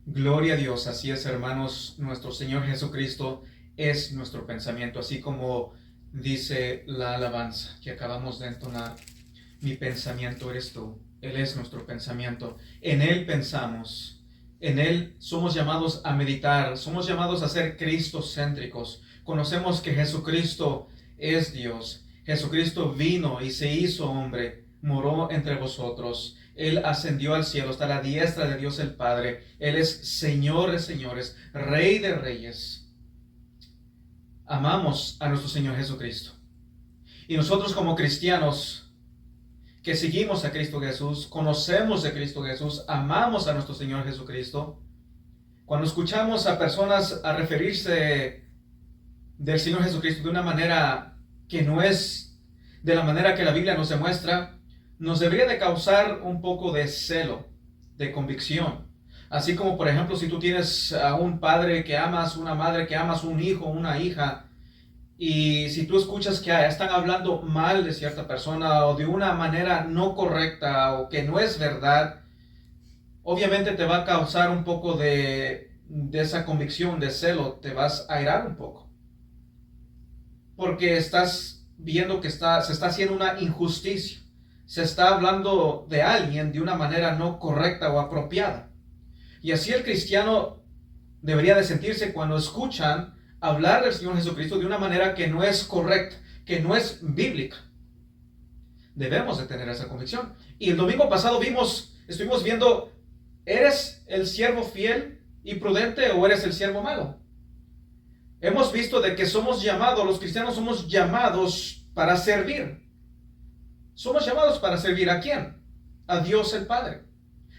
Gloria a Dios, así es, hermanos, nuestro Señor Jesucristo es nuestro pensamiento, así como dice la alabanza que acabamos de entonar. Mi pensamiento eres tú, Él es nuestro pensamiento, en Él pensamos, en Él somos llamados a meditar, somos llamados a ser cristocéntricos. Conocemos que Jesucristo es Dios, Jesucristo vino y se hizo hombre, moró entre vosotros. Él ascendió al cielo, está a la diestra de Dios el Padre. Él es Señor de señores, Rey de reyes. Amamos a nuestro Señor Jesucristo. Y nosotros como cristianos que seguimos a Cristo Jesús, conocemos de Cristo Jesús, amamos a nuestro Señor Jesucristo. Cuando escuchamos a personas a referirse del Señor Jesucristo de una manera que no es de la manera que la Biblia nos demuestra, nos debería de causar un poco de celo, de convicción. Así como, por ejemplo, si tú tienes a un padre que amas, una madre que amas, un hijo, una hija, y si tú escuchas que están hablando mal de cierta persona o de una manera no correcta o que no es verdad, obviamente te va a causar un poco de esa convicción, de celo, te vas a airar un poco. Porque estás viendo que se está haciendo una injusticia. Se está hablando de alguien de una manera no correcta o apropiada. Y así el cristiano debería de sentirse cuando escuchan hablar del Señor Jesucristo de una manera que no es correcta, que no es bíblica. Debemos de tener esa convicción. Y el domingo pasado estuvimos viendo, ¿eres el siervo fiel y prudente o eres el siervo malo? Hemos visto de que somos llamados, los cristianos somos llamados para servir. Somos llamados para servir ¿a quién? A Dios el Padre,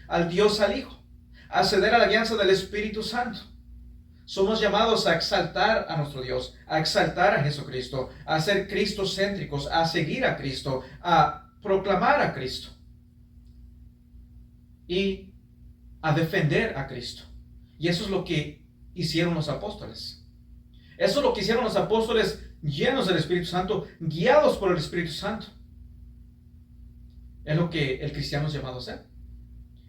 al Dios al Hijo, a ceder a la alianza del Espíritu Santo. Somos llamados a exaltar a nuestro Dios, a exaltar a Jesucristo, a ser cristocéntricos, a seguir a Cristo, a proclamar a Cristo y a defender a Cristo. Y eso es lo que hicieron los apóstoles. Eso es lo que hicieron los apóstoles llenos del Espíritu Santo, guiados por el Espíritu Santo. Es lo que el cristiano es llamado a hacer.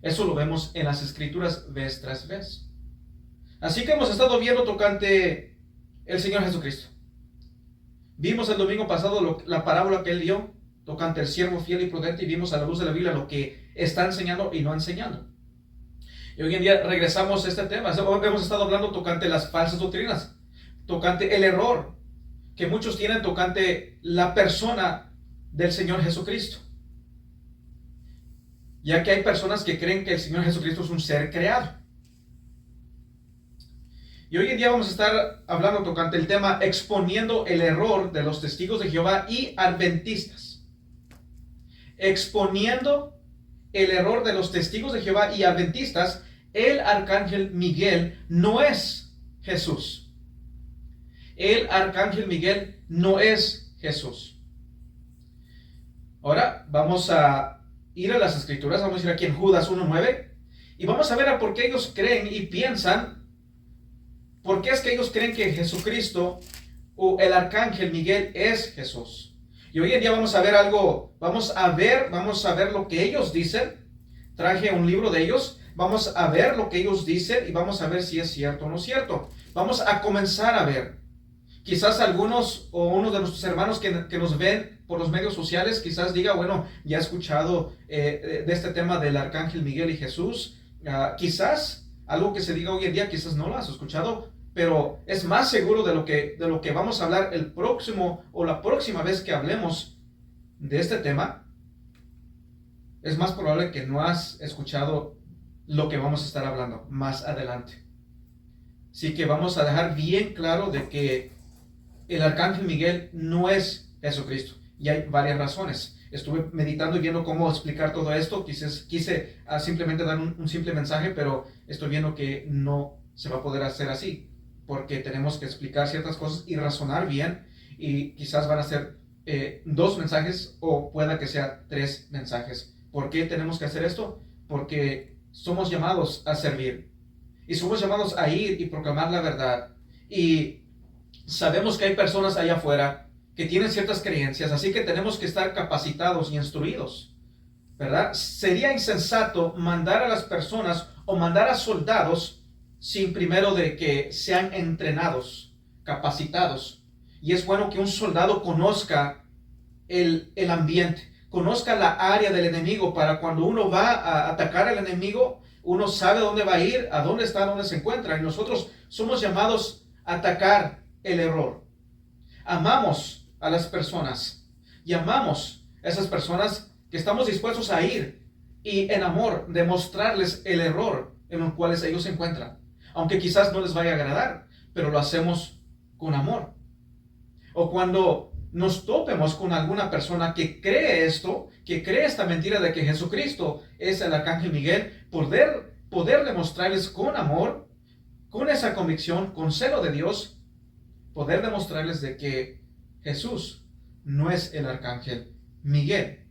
Eso lo vemos en las Escrituras vez tras vez. Así que hemos estado viendo tocante el Señor Jesucristo. Vimos el domingo pasado la parábola que Él dio tocante el siervo fiel y prudente y vimos a la luz de la Biblia lo que está enseñando y no enseñando. Y hoy en día regresamos a este tema. Hemos estado hablando tocante las falsas doctrinas, tocante el error que muchos tienen tocante la persona del Señor Jesucristo. Ya que hay personas que creen que el Señor Jesucristo es un ser creado. Y hoy en día vamos a estar hablando tocante el tema exponiendo el error de los testigos de Jehová y adventistas. Exponiendo el error de los testigos de Jehová y adventistas, el arcángel Miguel no es Jesús. El arcángel Miguel no es Jesús. Ahora vamos a ir a las Escrituras, vamos a ir aquí en Judas 1:9 y vamos a ver a por qué ellos creen y piensan, por qué es que ellos creen que Jesucristo o el arcángel Miguel es Jesús. Y hoy en día vamos a ver algo, vamos a ver lo que ellos dicen. Traje un libro de ellos, vamos a ver lo que ellos dicen y vamos a ver si es cierto o no es cierto. Vamos a comenzar a ver. Quizás algunos o unos de nuestros hermanos que nos ven por los medios sociales, quizás diga, bueno, ya he escuchado de este tema del arcángel Miguel y Jesús. Quizás algo que se diga hoy en día, quizás no lo has escuchado, pero es más seguro de lo que vamos a hablar el próximo o la próxima vez que hablemos de este tema. Es más probable que no has escuchado lo que vamos a estar hablando más adelante. Así que vamos a dejar bien claro de que el arcángel Miguel no es Jesucristo. Y hay varias razones. Estuve meditando y viendo cómo explicar todo esto. Quise simplemente dar un simple mensaje, pero estoy viendo que no se va a poder hacer así. Porque tenemos que explicar ciertas cosas y razonar bien. Y quizás van a ser 2 mensajes o pueda que sea 3 mensajes. ¿Por qué tenemos que hacer esto? Porque somos llamados a servir. Y somos llamados a ir y proclamar la verdad. Y sabemos que hay personas allá afuera que tienen ciertas creencias, así que tenemos que estar capacitados y instruidos, ¿verdad? Sería insensato mandar a las personas o mandar a soldados sin primero de que sean entrenados, capacitados. Y es bueno que un soldado conozca el ambiente, conozca la área del enemigo, para cuando uno va a atacar al enemigo, uno sabe dónde va a ir, a dónde está, dónde se encuentra. Y nosotros somos llamados a atacar el error. Amamos a las personas y amamos a esas personas que estamos dispuestos a ir y en amor demostrarles el error en el cual ellos se encuentran, aunque quizás no les vaya a agradar, pero lo hacemos con amor. O cuando nos topemos con alguna persona que cree esto, que cree esta mentira de que Jesucristo es el arcángel Miguel, poder demostrarles con amor, con esa convicción, con celo de Dios, poder demostrarles de que Jesús no es el arcángel Miguel.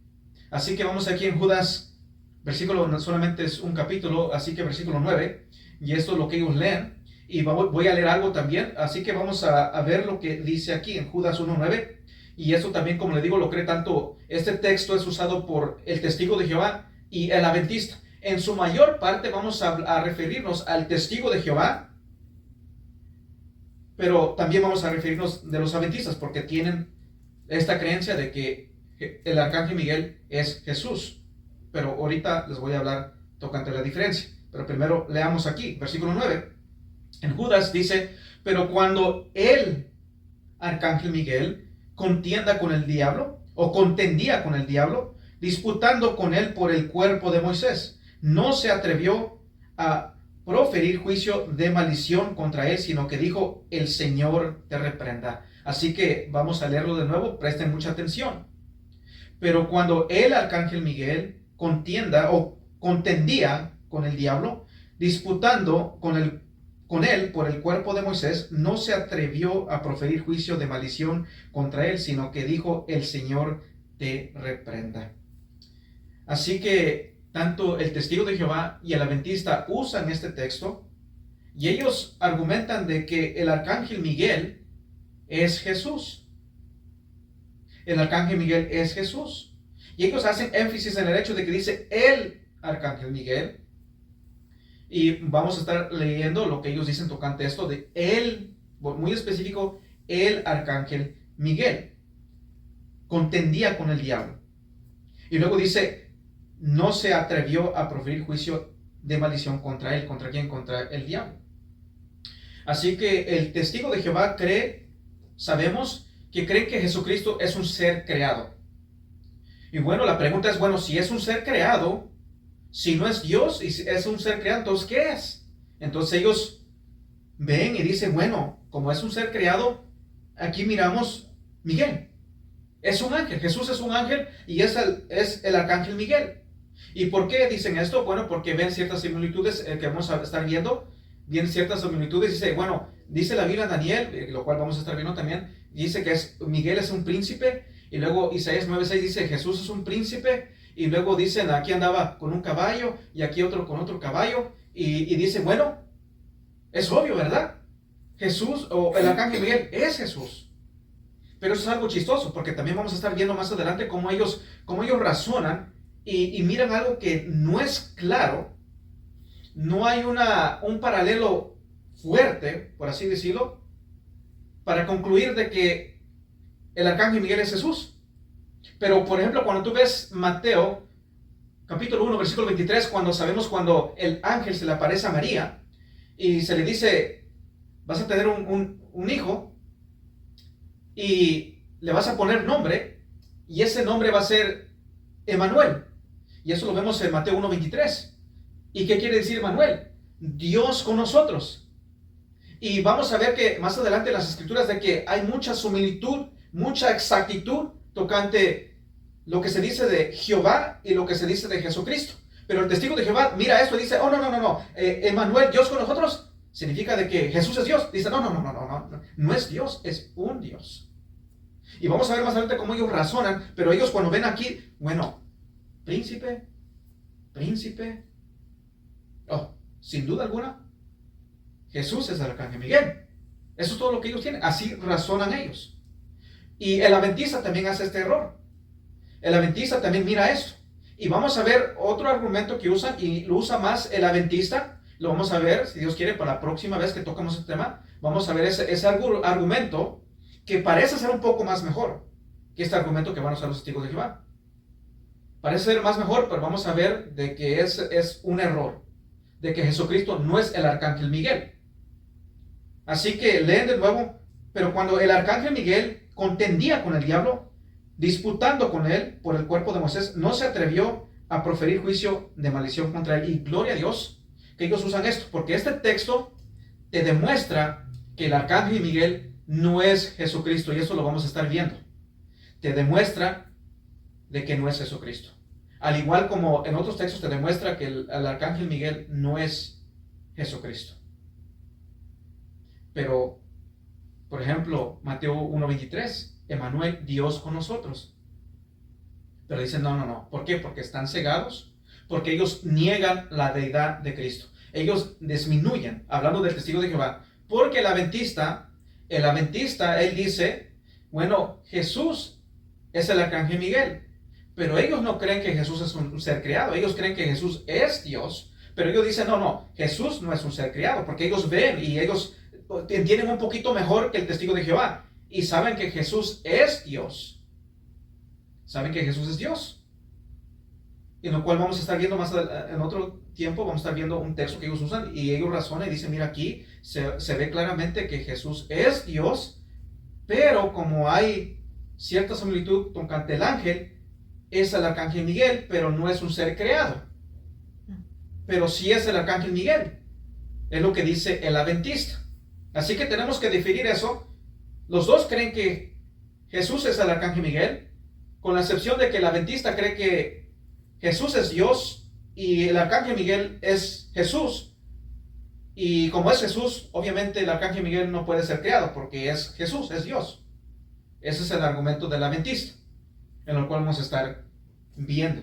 Así que vamos aquí en Judas, versículo, solamente es un capítulo, así que versículo 9, y esto es lo que ellos leen, y voy a leer algo también, así que vamos a ver lo que dice aquí en Judas 1:9, y esto también, como le digo, lo cree tanto, este texto es usado por el testigo de Jehová y el adventista. En su mayor parte vamos a referirnos al testigo de Jehová, pero también vamos a referirnos de los adventistas, porque tienen esta creencia de que el arcángel Miguel es Jesús. Pero ahorita les voy a hablar tocante la diferencia. Pero primero leamos aquí, versículo 9. En Judas dice, pero cuando el arcángel Miguel contienda con el diablo, o contendía con el diablo, disputando con él por el cuerpo de Moisés, no se atrevió a proferir juicio de maldición contra él, sino que dijo, el Señor te reprenda. Así que vamos a leerlo de nuevo, presten mucha atención. Pero cuando el arcángel Miguel contienda o contendía con el diablo, disputando con él por el cuerpo de Moisés, no se atrevió a proferir juicio de maldición contra él, sino que dijo, el Señor te reprenda. Así que tanto el testigo de Jehová y el adventista usan este texto, y ellos argumentan de que el arcángel Miguel es Jesús. El arcángel Miguel es Jesús. Y ellos hacen énfasis en el hecho de que dice el arcángel Miguel. Y vamos a estar leyendo lo que ellos dicen tocante esto de él, muy específico, el arcángel Miguel contendía con el diablo. Y luego dice, no se atrevió a proferir juicio de maldición contra él. ¿Contra quién? Contra el diablo. Así que el testigo de Jehová sabemos que creen que Jesucristo es un ser creado. Y bueno, la pregunta es, bueno, si es un ser creado, si no es Dios y si es un ser creado, entonces ¿qué es? Entonces ellos ven y dicen, bueno, como es un ser creado, aquí miramos Miguel. Es un ángel, Jesús es un ángel y es el arcángel Miguel. ¿Y por qué dicen esto? Bueno, porque ven ciertas similitudes que vamos a estar viendo. Vienen ciertas similitudes. Dice, bueno, dice la Biblia en Daniel, lo cual vamos a estar viendo también, dice que Miguel es un príncipe. Y luego Isaías 9:6 dice, Jesús es un príncipe. Y luego dicen, aquí andaba con un caballo y aquí otro con otro caballo. Y dicen, bueno, es obvio, ¿verdad? Jesús o el arcángel Miguel es Jesús. Pero eso es algo chistoso, porque también vamos a estar viendo más adelante cómo ellos razonan y miran algo que no es claro. No hay un paralelo fuerte, por así decirlo, para concluir de que el arcángel Miguel es Jesús. Pero, por ejemplo, cuando tú ves Mateo, capítulo 1, versículo 23, cuando el ángel se le aparece a María y se le dice, vas a tener un hijo y le vas a poner nombre, y ese nombre va a ser Emanuel. Y eso lo vemos en Mateo 1:23. ¿Y qué quiere decir Emanuel? Dios con nosotros. Y vamos a ver que más adelante en las escrituras de que hay mucha similitud, mucha exactitud tocante lo que se dice de Jehová y lo que se dice de Jesucristo. Pero el testigo de Jehová mira esto y dice, oh, no, Emanuel, Dios con nosotros, significa de que Jesús es Dios. Dice, no es Dios, es un Dios. Y vamos a ver más adelante cómo ellos razonan, pero ellos cuando ven aquí, bueno, príncipe, oh, sin duda alguna, Jesús es el arcángel Miguel. Eso es todo lo que ellos tienen, así razonan ellos. Y el adventista también hace este error. El adventista también mira esto. Y vamos a ver otro argumento que usan, y lo usa más el adventista, Lo vamos a ver, si Dios quiere, para la próxima vez que toquemos este tema. Vamos a ver ese argumento que parece ser un poco más mejor que este argumento que van a usar los testigos de Jehová. Parece ser más mejor, pero vamos a ver de que es un error, de que Jesucristo no es el arcángel Miguel. Así que leen de nuevo, pero cuando el arcángel Miguel contendía con el diablo, disputando con él por el cuerpo de Moisés, no se atrevió a proferir juicio de maldición contra él. Y gloria a Dios que ellos usan esto, porque este texto te demuestra que el arcángel Miguel no es Jesucristo, y eso lo vamos a estar viendo. Te demuestra de que no es Jesucristo. Al igual como en otros textos te demuestra que el arcángel Miguel no es Jesucristo. Pero, por ejemplo, Mateo 1:23, Emmanuel, Dios con nosotros. Pero dicen, no. ¿Por qué? Porque están cegados, porque ellos niegan la deidad de Cristo. Ellos disminuyen, hablando del testigo de Jehová, porque el adventista, él dice, bueno, Jesús es el arcángel Miguel, pero ellos no creen que Jesús es un ser creado, ellos creen que Jesús es Dios, pero ellos dicen, no, Jesús no es un ser creado, porque ellos ven y ellos entienden un poquito mejor que el testigo de Jehová, y saben que Jesús es Dios. Saben que Jesús es Dios. En lo cual vamos a estar viendo más en otro tiempo, vamos a estar viendo un texto que ellos usan, y ellos razonan y dicen, mira, aquí se ve claramente que Jesús es Dios, pero como hay cierta similitud con el ángel, es el arcángel Miguel, pero no es un ser creado. Pero sí es el arcángel Miguel. Es lo que dice el adventista. Así que tenemos que definir eso. Los dos creen que Jesús es el arcángel Miguel, con la excepción de que el adventista cree que Jesús es Dios y el arcángel Miguel es Jesús. Y como es Jesús, obviamente el arcángel Miguel no puede ser creado porque es Jesús, es Dios. Ese es el argumento del adventista, en el cual vamos a estar viendo.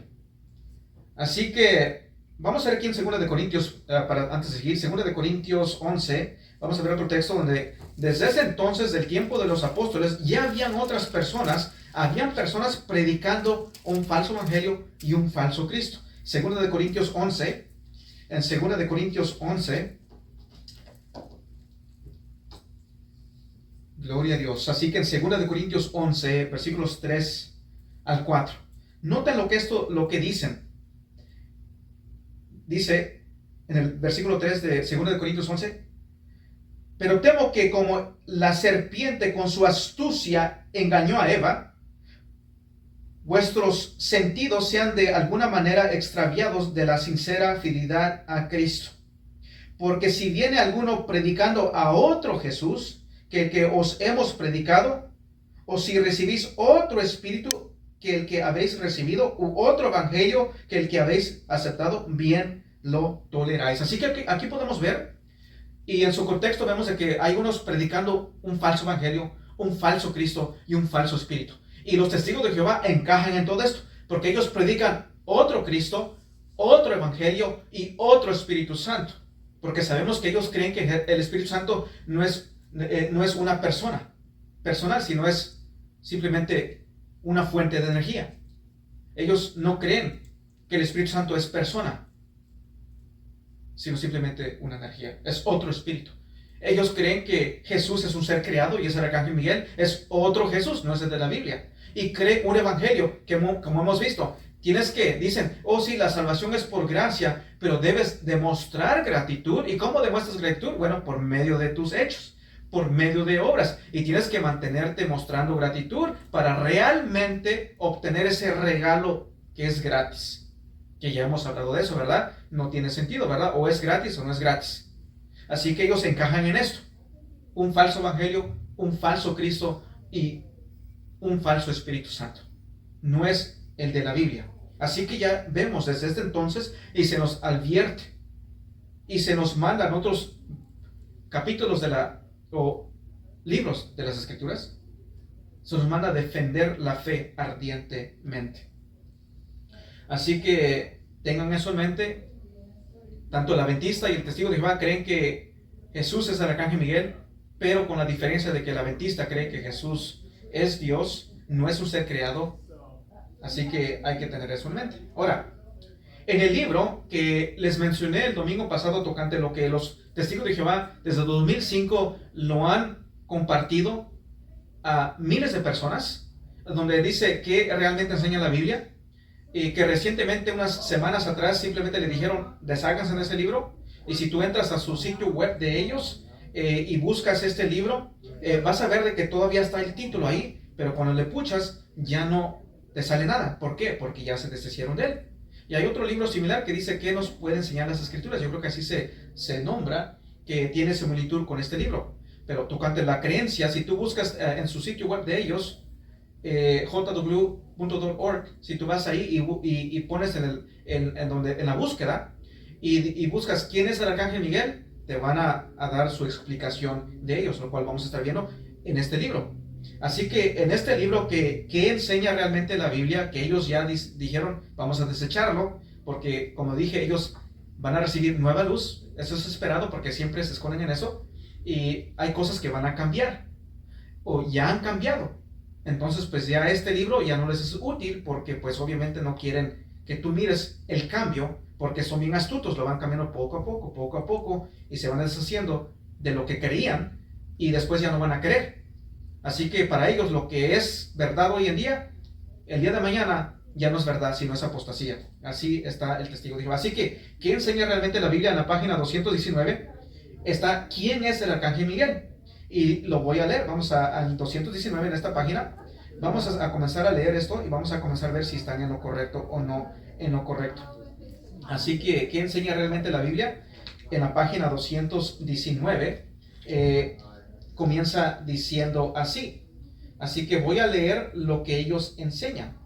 Así que vamos a ver aquí en 2 de Corintios, antes de seguir, 2 de Corintios 11, vamos a ver otro texto donde desde ese entonces, del tiempo de los apóstoles, ya habían personas predicando un falso evangelio y un falso Cristo. 2 de Corintios 11, en 2 de Corintios 11, gloria a Dios. Así que en 2 de Corintios 11, versículos 3 al 4. Noten lo que dicen. Dice en el versículo 3 de 2 de Corintios 11, pero temo que como la serpiente con su astucia engañó a Eva, vuestros sentidos sean de alguna manera extraviados de la sincera fidelidad a Cristo. Porque si viene alguno predicando a otro Jesús que el que os hemos predicado, o si recibís otro espíritu que el que habéis recibido, u otro evangelio que el que habéis aceptado, bien lo toleráis. Así que aquí podemos ver, y en su contexto vemos de que hay unos predicando un falso evangelio, un falso Cristo y un falso espíritu. Y los testigos de Jehová encajan en todo esto, porque ellos predican otro Cristo, otro evangelio y otro Espíritu Santo. Porque sabemos que ellos creen que el Espíritu Santo no es una persona personal, sino es simplemente una fuente de energía. Ellos no creen que el Espíritu Santo es persona, sino simplemente una energía, es otro espíritu. Ellos creen que Jesús es un ser creado y es el arcángel Miguel, es otro Jesús, no es el de la Biblia. Y cree un evangelio que, como hemos visto, dicen, oh sí, la salvación es por gracia, pero debes demostrar gratitud. ¿Y cómo demuestras gratitud? Bueno, por medio de tus hechos, por medio de obras. Y tienes que mantenerte mostrando gratitud para realmente obtener ese regalo que es gratis. Que ya hemos hablado de eso, ¿verdad? No tiene sentido, ¿verdad? O es gratis o no es gratis. Así que ellos se encajan en esto. Un falso evangelio, un falso Cristo y un falso Espíritu Santo. No es el de la Biblia. Así que ya vemos desde este entonces y se nos advierte y se nos mandan otros capítulos o libros de las Escrituras. Se nos manda a defender la fe ardientemente. Así que tengan eso en mente. Tanto el adventista y el testigo de Jehová creen que Jesús es el arcángel Miguel, pero con la diferencia de que el adventista cree que Jesús es Dios, no es un ser creado. Así que hay que tener eso en mente. Ahora, En el libro que les mencioné el domingo pasado tocante lo que los testigos de Jehová desde 2005 lo han compartido a miles de personas, donde dice que realmente enseña la Biblia, y que recientemente, unas semanas atrás, simplemente le dijeron, desháganse de ese libro, y si tú entras a su sitio web de ellos y buscas este libro, vas a ver de que todavía está el título ahí, pero cuando le puchas ya no te sale nada. ¿Por qué? Porque ya se deshicieron de él. Y hay otro libro similar que dice que nos puede enseñar las escrituras. Yo creo que así se nombra, que tiene similitud con este libro. Pero tocante la creencia, si tú buscas en su sitio web de ellos, jw.org, si tú vas ahí y pones en la búsqueda y buscas quién es el arcángel Miguel, te van a dar su explicación de ellos, lo cual vamos a estar viendo en este libro. Así que en este libro que enseña realmente la Biblia, que ellos ya dijeron, vamos a desecharlo, porque como dije, ellos van a recibir nueva luz. Eso es esperado porque siempre se esconden en eso, y hay cosas que van a cambiar o ya han cambiado. Entonces pues ya este libro ya no les es útil, porque pues obviamente no quieren que tú mires el cambio, porque son bien astutos, lo van cambiando poco a poco, y se van deshaciendo de lo que querían, y después ya no van a querer. Así que para ellos lo que es verdad hoy en día, el día de mañana ya no es verdad, sino es apostasía. Así está el testigo de Jehová. Así que, ¿qué enseña realmente la Biblia? En la página 219 está quién es el arcángel Miguel. Y lo voy a leer. Vamos al 219 en esta página. Vamos a comenzar a leer esto y vamos a comenzar a ver si están en lo correcto o no en lo correcto. Así que, ¿qué enseña realmente la Biblia? En la página 219 comienza diciendo así. Así que voy a leer lo que ellos enseñan.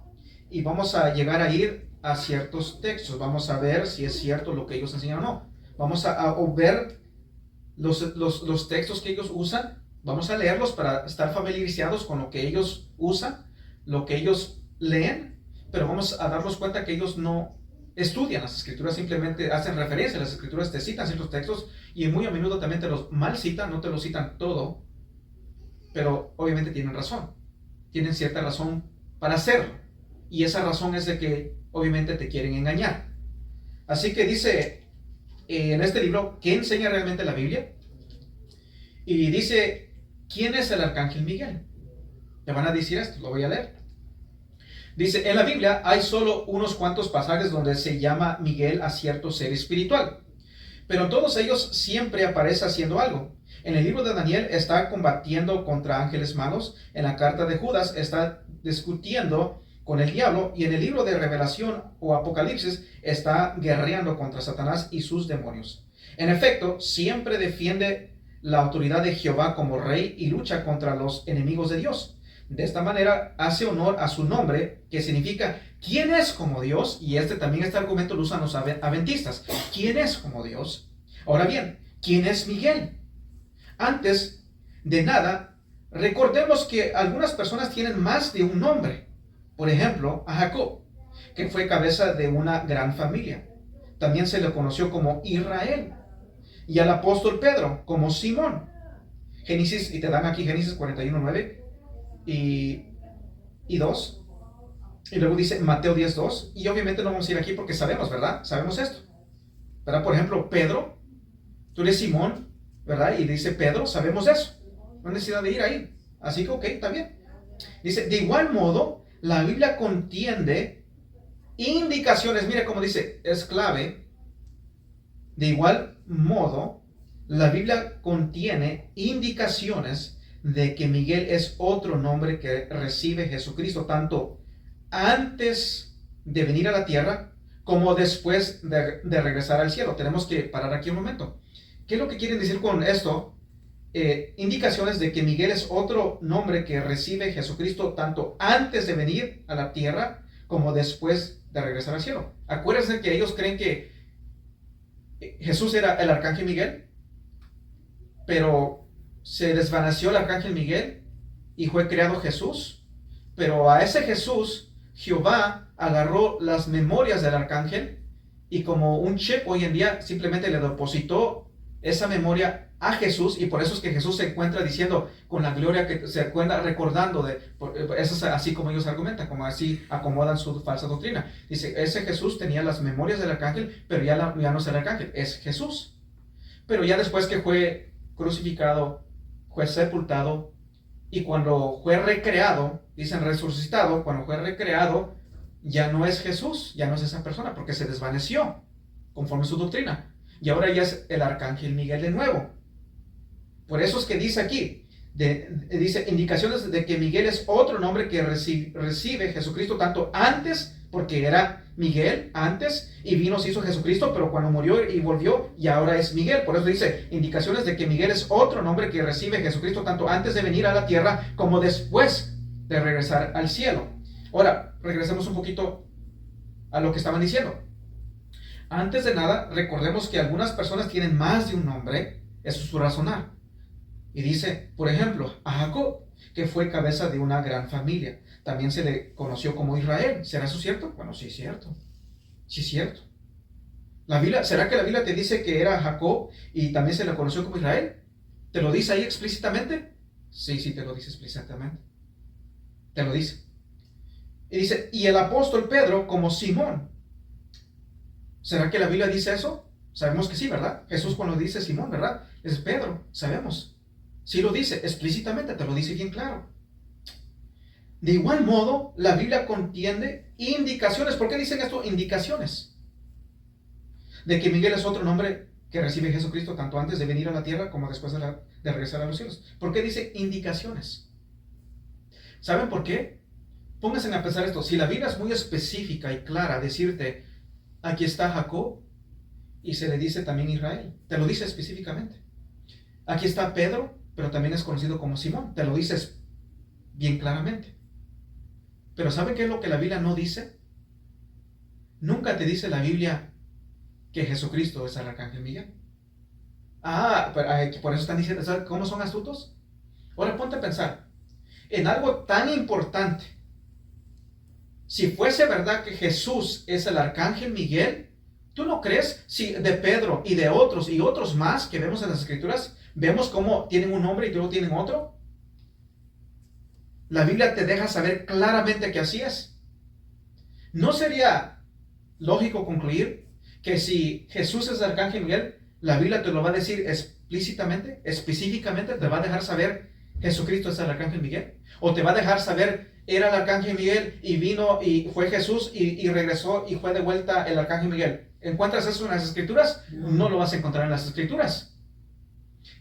Y vamos a llegar a ir a ciertos textos. Vamos a ver si es cierto lo que ellos enseñan o no. Vamos a ver los textos que ellos usan. Vamos a leerlos para estar familiarizados con lo que ellos usan, lo que ellos leen. Pero vamos a darnos cuenta que ellos no estudian las escrituras, simplemente hacen referencia a las escrituras, te citan ciertos textos y muy a menudo también te los mal citan, no te los citan todo, pero obviamente tienen razón, tienen cierta razón para hacerlo, y esa razón es de que obviamente te quieren engañar. Así que dice en este libro, ¿qué enseña realmente la Biblia? Y dice, ¿quién es el arcángel Miguel? Te van a decir esto, lo voy a leer. Dice, en la Biblia hay solo unos cuantos pasajes donde se llama Miguel a cierto ser espiritual, pero en todos ellos siempre aparece haciendo algo. En el libro de Daniel está combatiendo contra ángeles malos, en la carta de Judas está discutiendo con el diablo, y en el libro de Revelación o Apocalipsis está guerreando contra Satanás y sus demonios. En efecto, siempre defiende la autoridad de Jehová como rey y lucha contra los enemigos de Dios. De esta manera hace honor a su nombre, que significa ¿quién es como Dios? Y también este argumento lo usan los adventistas. ¿Quién es como Dios? Ahora bien, ¿quién es Miguel? Antes de nada, recordemos que algunas personas tienen más de un nombre. Por ejemplo, a Jacob, que fue cabeza de una gran familia. También se le conoció como Israel. Y al apóstol Pedro como Simón. Génesis, y te dan aquí Génesis 41:9 y 2. Y luego dice Mateo 10:2. Y obviamente no vamos a ir aquí porque sabemos, ¿verdad? Sabemos esto, ¿verdad? Por ejemplo, Pedro, tú eres Simón, ¿verdad? Y dice Pedro, sabemos eso. No hay necesidad de ir ahí. Así que, ok, está bien. Dice, de igual modo, la Biblia contiene indicaciones. Mira cómo dice, es clave. De igual modo, la Biblia contiene indicaciones de que Miguel es otro nombre que recibe Jesucristo, tanto antes de venir a la tierra como después de regresar al cielo. Tenemos que parar aquí un momento. ¿Qué es lo que quieren decir con esto? Indicaciones de que Miguel es otro nombre que recibe Jesucristo tanto antes de venir a la tierra como después de regresar al cielo. Acuérdense que ellos creen que Jesús era el arcángel Miguel, pero se desvaneció el arcángel Miguel y fue creado Jesús. Pero a ese Jesús, Jehová agarró las memorias del arcángel y como un chip hoy en día simplemente le depositó esa memoria a Jesús, y por eso es que Jesús se encuentra diciendo con la gloria que se encuentra recordando eso es así como ellos argumentan, como así acomodan su falsa doctrina. Dice, ese Jesús tenía las memorias del arcángel, pero ya no es el arcángel, es Jesús. Pero ya después que fue crucificado, fue sepultado, y cuando fue recreado, dicen resucitado, cuando fue recreado, ya no es Jesús, ya no es esa persona, porque se desvaneció, conforme a su doctrina. Y ahora ya es el arcángel Miguel de nuevo. Por eso es que dice aquí, dice indicaciones de que Miguel es otro nombre que recibe Jesucristo tanto antes, porque era Miguel antes y vino, se hizo Jesucristo, pero cuando murió y volvió y ahora es Miguel. Por eso dice indicaciones de que Miguel es otro nombre que recibe Jesucristo tanto antes de venir a la tierra como después de regresar al cielo. Ahora, regresemos un poquito a lo que estaban diciendo. Antes de nada, recordemos que algunas personas tienen más de un nombre, eso es su razonar. Y dice, por ejemplo, a Jacob, que fue cabeza de una gran familia. También se le conoció como Israel. ¿Será eso cierto? Bueno, sí es cierto. Sí es cierto. ¿Será que la Biblia te dice que era Jacob y también se le conoció como Israel? ¿Te lo dice ahí explícitamente? Sí, te lo dice explícitamente. Te lo dice. Y dice, y el apóstol Pedro como Simón. ¿Será que la Biblia dice eso? Sabemos que sí, ¿verdad? Jesús cuando dice Simón, ¿verdad? Es Pedro, sabemos. Sí lo dice explícitamente, te lo dice bien claro. De igual modo, la Biblia contiene indicaciones. ¿Por qué dicen esto? Indicaciones. De que Miguel es otro nombre que recibe Jesucristo tanto antes de venir a la tierra como después de regresar a los cielos. ¿Por qué dice indicaciones? ¿Saben por qué? Pónganse a pensar esto. Si la Biblia es muy específica y clara, decirte, aquí está Jacob y se le dice también Israel. Te lo dice específicamente. Aquí está Pedro, pero también es conocido como Simón. Te lo dices bien claramente. Pero ¿sabe qué es lo que la Biblia no dice? Nunca te dice la Biblia que Jesucristo es el arcángel Miguel. Por eso están diciendo, ¿sabes cómo son astutos? Ahora ponte a pensar en algo tan importante. Si fuese verdad que Jesús es el arcángel Miguel, ¿tú no crees si de Pedro y de otros y otros más que vemos en las Escrituras, vemos cómo tienen un nombre y luego tienen otro? La Biblia te deja saber claramente que así es. ¿No sería lógico concluir que si Jesús es el arcángel Miguel, la Biblia te lo va a decir explícitamente, específicamente, te va a dejar saber Jesucristo es el arcángel Miguel? ¿O te va a dejar saber era el arcángel Miguel y vino y fue Jesús y regresó y fue de vuelta el arcángel Miguel? ¿Encuentras eso en las Escrituras? No lo vas a encontrar en las Escrituras.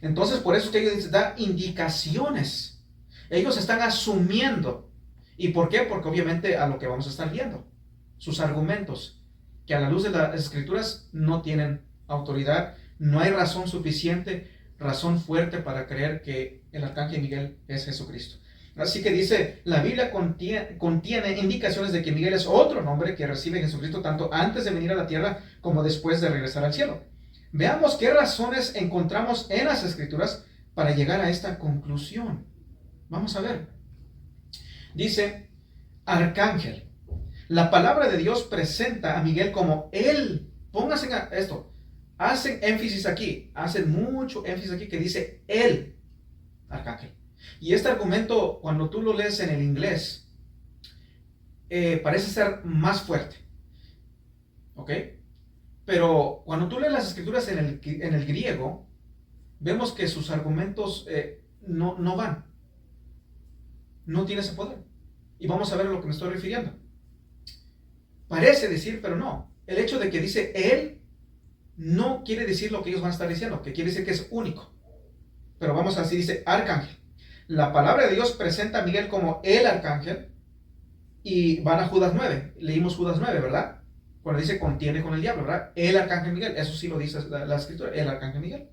Entonces, por eso es que ellos dan indicaciones. Ellos están asumiendo. ¿Y por qué? Porque obviamente a lo que vamos a estar viendo, sus argumentos, que a la luz de las Escrituras no tienen autoridad, no hay razón suficiente, razón fuerte para creer que el arcángel Miguel es Jesucristo. Así que dice, la Biblia contiene indicaciones de que Miguel es otro nombre que recibe Jesucristo tanto antes de venir a la tierra como después de regresar al cielo. Veamos qué razones encontramos en las Escrituras para llegar a esta conclusión. Vamos a ver. Dice, arcángel. La palabra de Dios presenta a Miguel como él. Pónganse esto. Hacen énfasis aquí. Hacen mucho énfasis aquí que dice él, arcángel. Y este argumento, cuando tú lo lees en el inglés, parece ser más fuerte. ¿Ok? Pero cuando tú lees las Escrituras en el griego, vemos que sus argumentos no van. No tiene ese poder. Y vamos a ver a lo que me estoy refiriendo. Parece decir, pero no. El hecho de que dice él no quiere decir lo que ellos van a estar diciendo, que quiere decir que es único. Pero vamos a decir, dice arcángel. La palabra de Dios presenta a Miguel como el arcángel y van a Judas 9. Leímos Judas 9, ¿verdad? Cuando dice contiene con el diablo, ¿verdad? El arcángel Miguel. Eso sí lo dice la Escritura, el arcángel Miguel.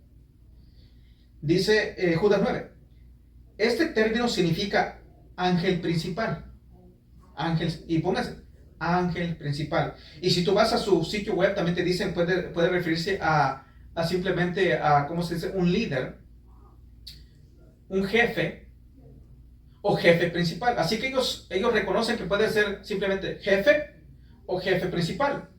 Dice Judas 9. Este término significa ángel principal. Ángel, y póngase ángel principal. Y si tú vas a su sitio web, también te dicen, puede referirse a simplemente a, ¿cómo se dice? Un líder, un jefe o jefe principal. Así que ellos reconocen que puede ser simplemente jefe o jefe principal.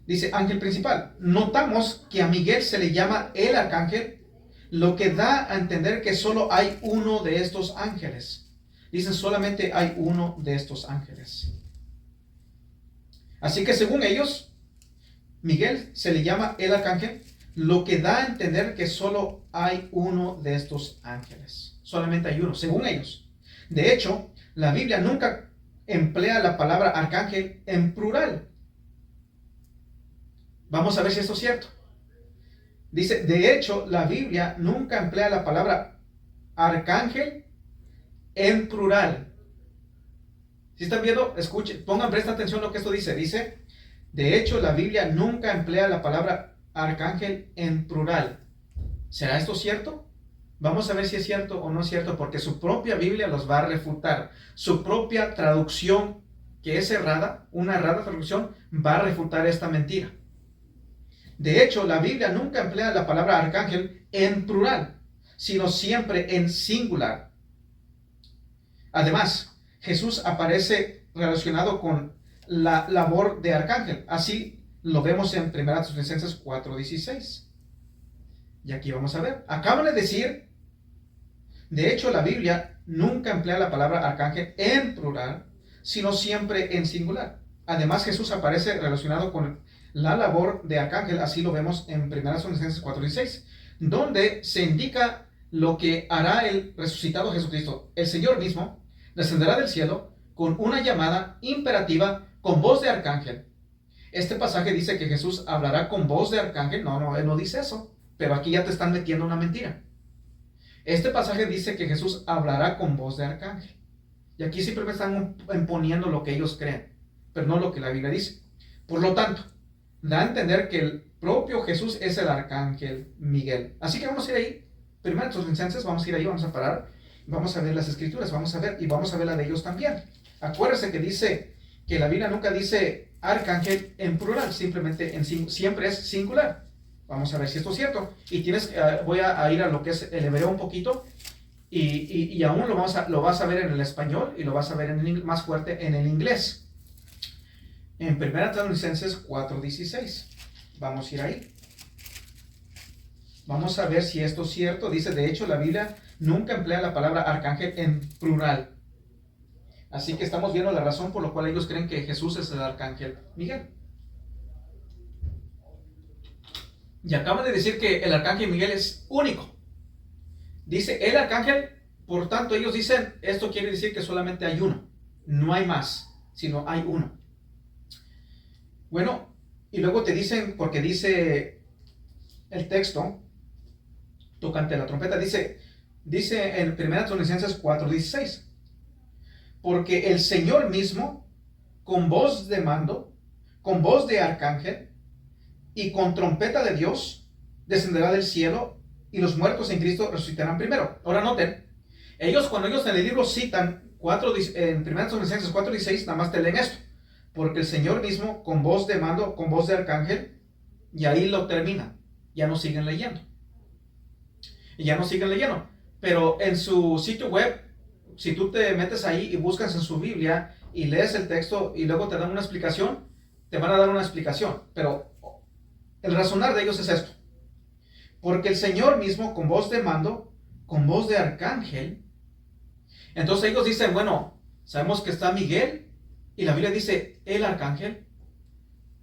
Dice ángel principal. Notamos que a Miguel se le llama el arcángel, lo que da a entender que solo hay uno de estos ángeles. Dicen solamente hay uno de estos ángeles. Así que según ellos, Miguel se le llama el arcángel, lo que da a entender que solo hay uno de estos ángeles. Solamente hay uno, según ellos. De hecho, la Biblia nunca emplea la palabra arcángel en plural. Vamos a ver si esto es cierto. Dice, de hecho, la Biblia nunca emplea la palabra arcángel en plural. Si están viendo, escuchen, presta atención a lo que esto dice. Dice, de hecho, la Biblia nunca emplea la palabra arcángel en plural. ¿Será esto cierto? Vamos a ver si es cierto o no es cierto, porque su propia Biblia los va a refutar. Su propia traducción, que es errada, una errada traducción, va a refutar esta mentira. De hecho, la Biblia nunca emplea la palabra arcángel en plural, sino siempre en singular. Además, Jesús aparece relacionado con la labor de arcángel. Así lo vemos en 1 Tesalonicenses 4:16. Y aquí vamos a ver. Acaban de decir, de hecho, la Biblia nunca emplea la palabra arcángel en plural, sino siempre en singular. Además, Jesús aparece relacionado con la labor de arcángel. Así lo vemos en 1 Tesalonicenses 4:16, donde se indica lo que hará el resucitado Jesucristo. El Señor mismo descenderá del cielo con una llamada imperativa con voz de arcángel. Este pasaje dice que Jesús hablará con voz de arcángel. No, él no dice eso, pero aquí ya te están metiendo una mentira. Este pasaje dice que Jesús hablará con voz de arcángel. Y aquí siempre están imponiendo lo que ellos creen, pero no lo que la Biblia dice. Por lo tanto, da a entender que el propio Jesús es el arcángel Miguel. Así que vamos a ir ahí. Primero Tesalonicenses, vamos a ir ahí, vamos a parar. Vamos a ver las escrituras, vamos a ver, y vamos a ver la de ellos también. Acuérdense que dice que la Biblia nunca dice arcángel en plural, simplemente siempre es singular. Vamos a ver si esto es cierto. Y voy a ir a lo que es el hebreo un poquito, y aún lo vas a ver en el español, y lo vas a ver más fuerte en el inglés. En 1 Tesalonicenses 4:16. Vamos a ir ahí. Vamos a ver si esto es cierto. Dice, de hecho, la Biblia nunca emplea la palabra arcángel en plural. Así que estamos viendo la razón por la cual ellos creen que Jesús es el arcángel Miguel. Y acaban de decir que el arcángel Miguel es único. Dice el arcángel, por tanto ellos dicen, esto quiere decir que solamente hay uno. No hay más, sino hay uno. Bueno, y luego te dicen, porque dice el texto tocante la trompeta, dice en 1 Tesalonicenses 4:16, porque el Señor mismo, con voz de mando, con voz de arcángel y con trompeta de Dios, descenderá del cielo, y los muertos en Cristo resucitarán primero. Ahora noten, cuando ellos en el libro citan en 1 Tesalonicenses 4:16, nada más te leen esto, porque el Señor mismo, con voz de mando, con voz de arcángel, y ahí lo termina. Ya no siguen leyendo. Pero en su sitio web, si tú te metes ahí y buscas en su Biblia y lees el texto y luego te dan una explicación, te van a dar una explicación. Pero el razonar de ellos es esto. Porque el Señor mismo, con voz de mando, con voz de arcángel. Entonces ellos dicen, bueno, sabemos que está Miguel, y la Biblia dice el arcángel,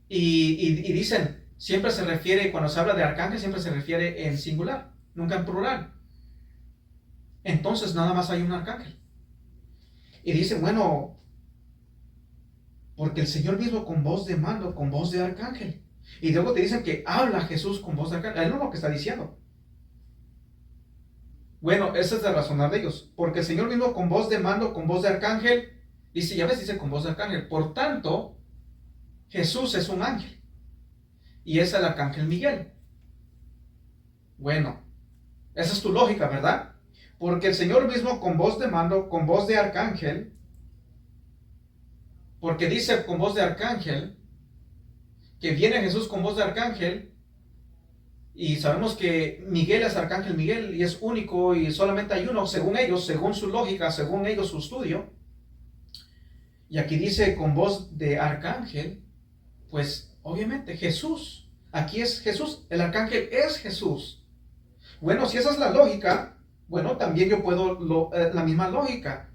y dicen, siempre se refiere, cuando se habla de arcángel, siempre se refiere en singular, nunca en plural. Entonces nada más hay un arcángel. Y dicen, bueno, porque el Señor mismo con voz de mando, con voz de arcángel. Y luego te dicen que habla Jesús con voz de arcángel. Él no es lo que está diciendo. Bueno, ese es el razonar de ellos. Porque el Señor mismo con voz de mando, con voz de arcángel, dice, ya ves, dice con voz de arcángel. Por tanto, Jesús es un ángel. Y es el arcángel Miguel. Bueno, esa es tu lógica, ¿verdad? Porque el Señor mismo con voz de mando, con voz de arcángel, porque dice con voz de arcángel, que viene Jesús con voz de arcángel, y sabemos que Miguel es arcángel Miguel, y es único, y solamente hay uno, según ellos, según su lógica, según ellos su estudio. Y aquí dice con voz de arcángel, pues Obviamente, Jesús. Aquí es Jesús. El arcángel es Jesús. Bueno, si esa es la lógica, bueno, también yo puedo la misma lógica.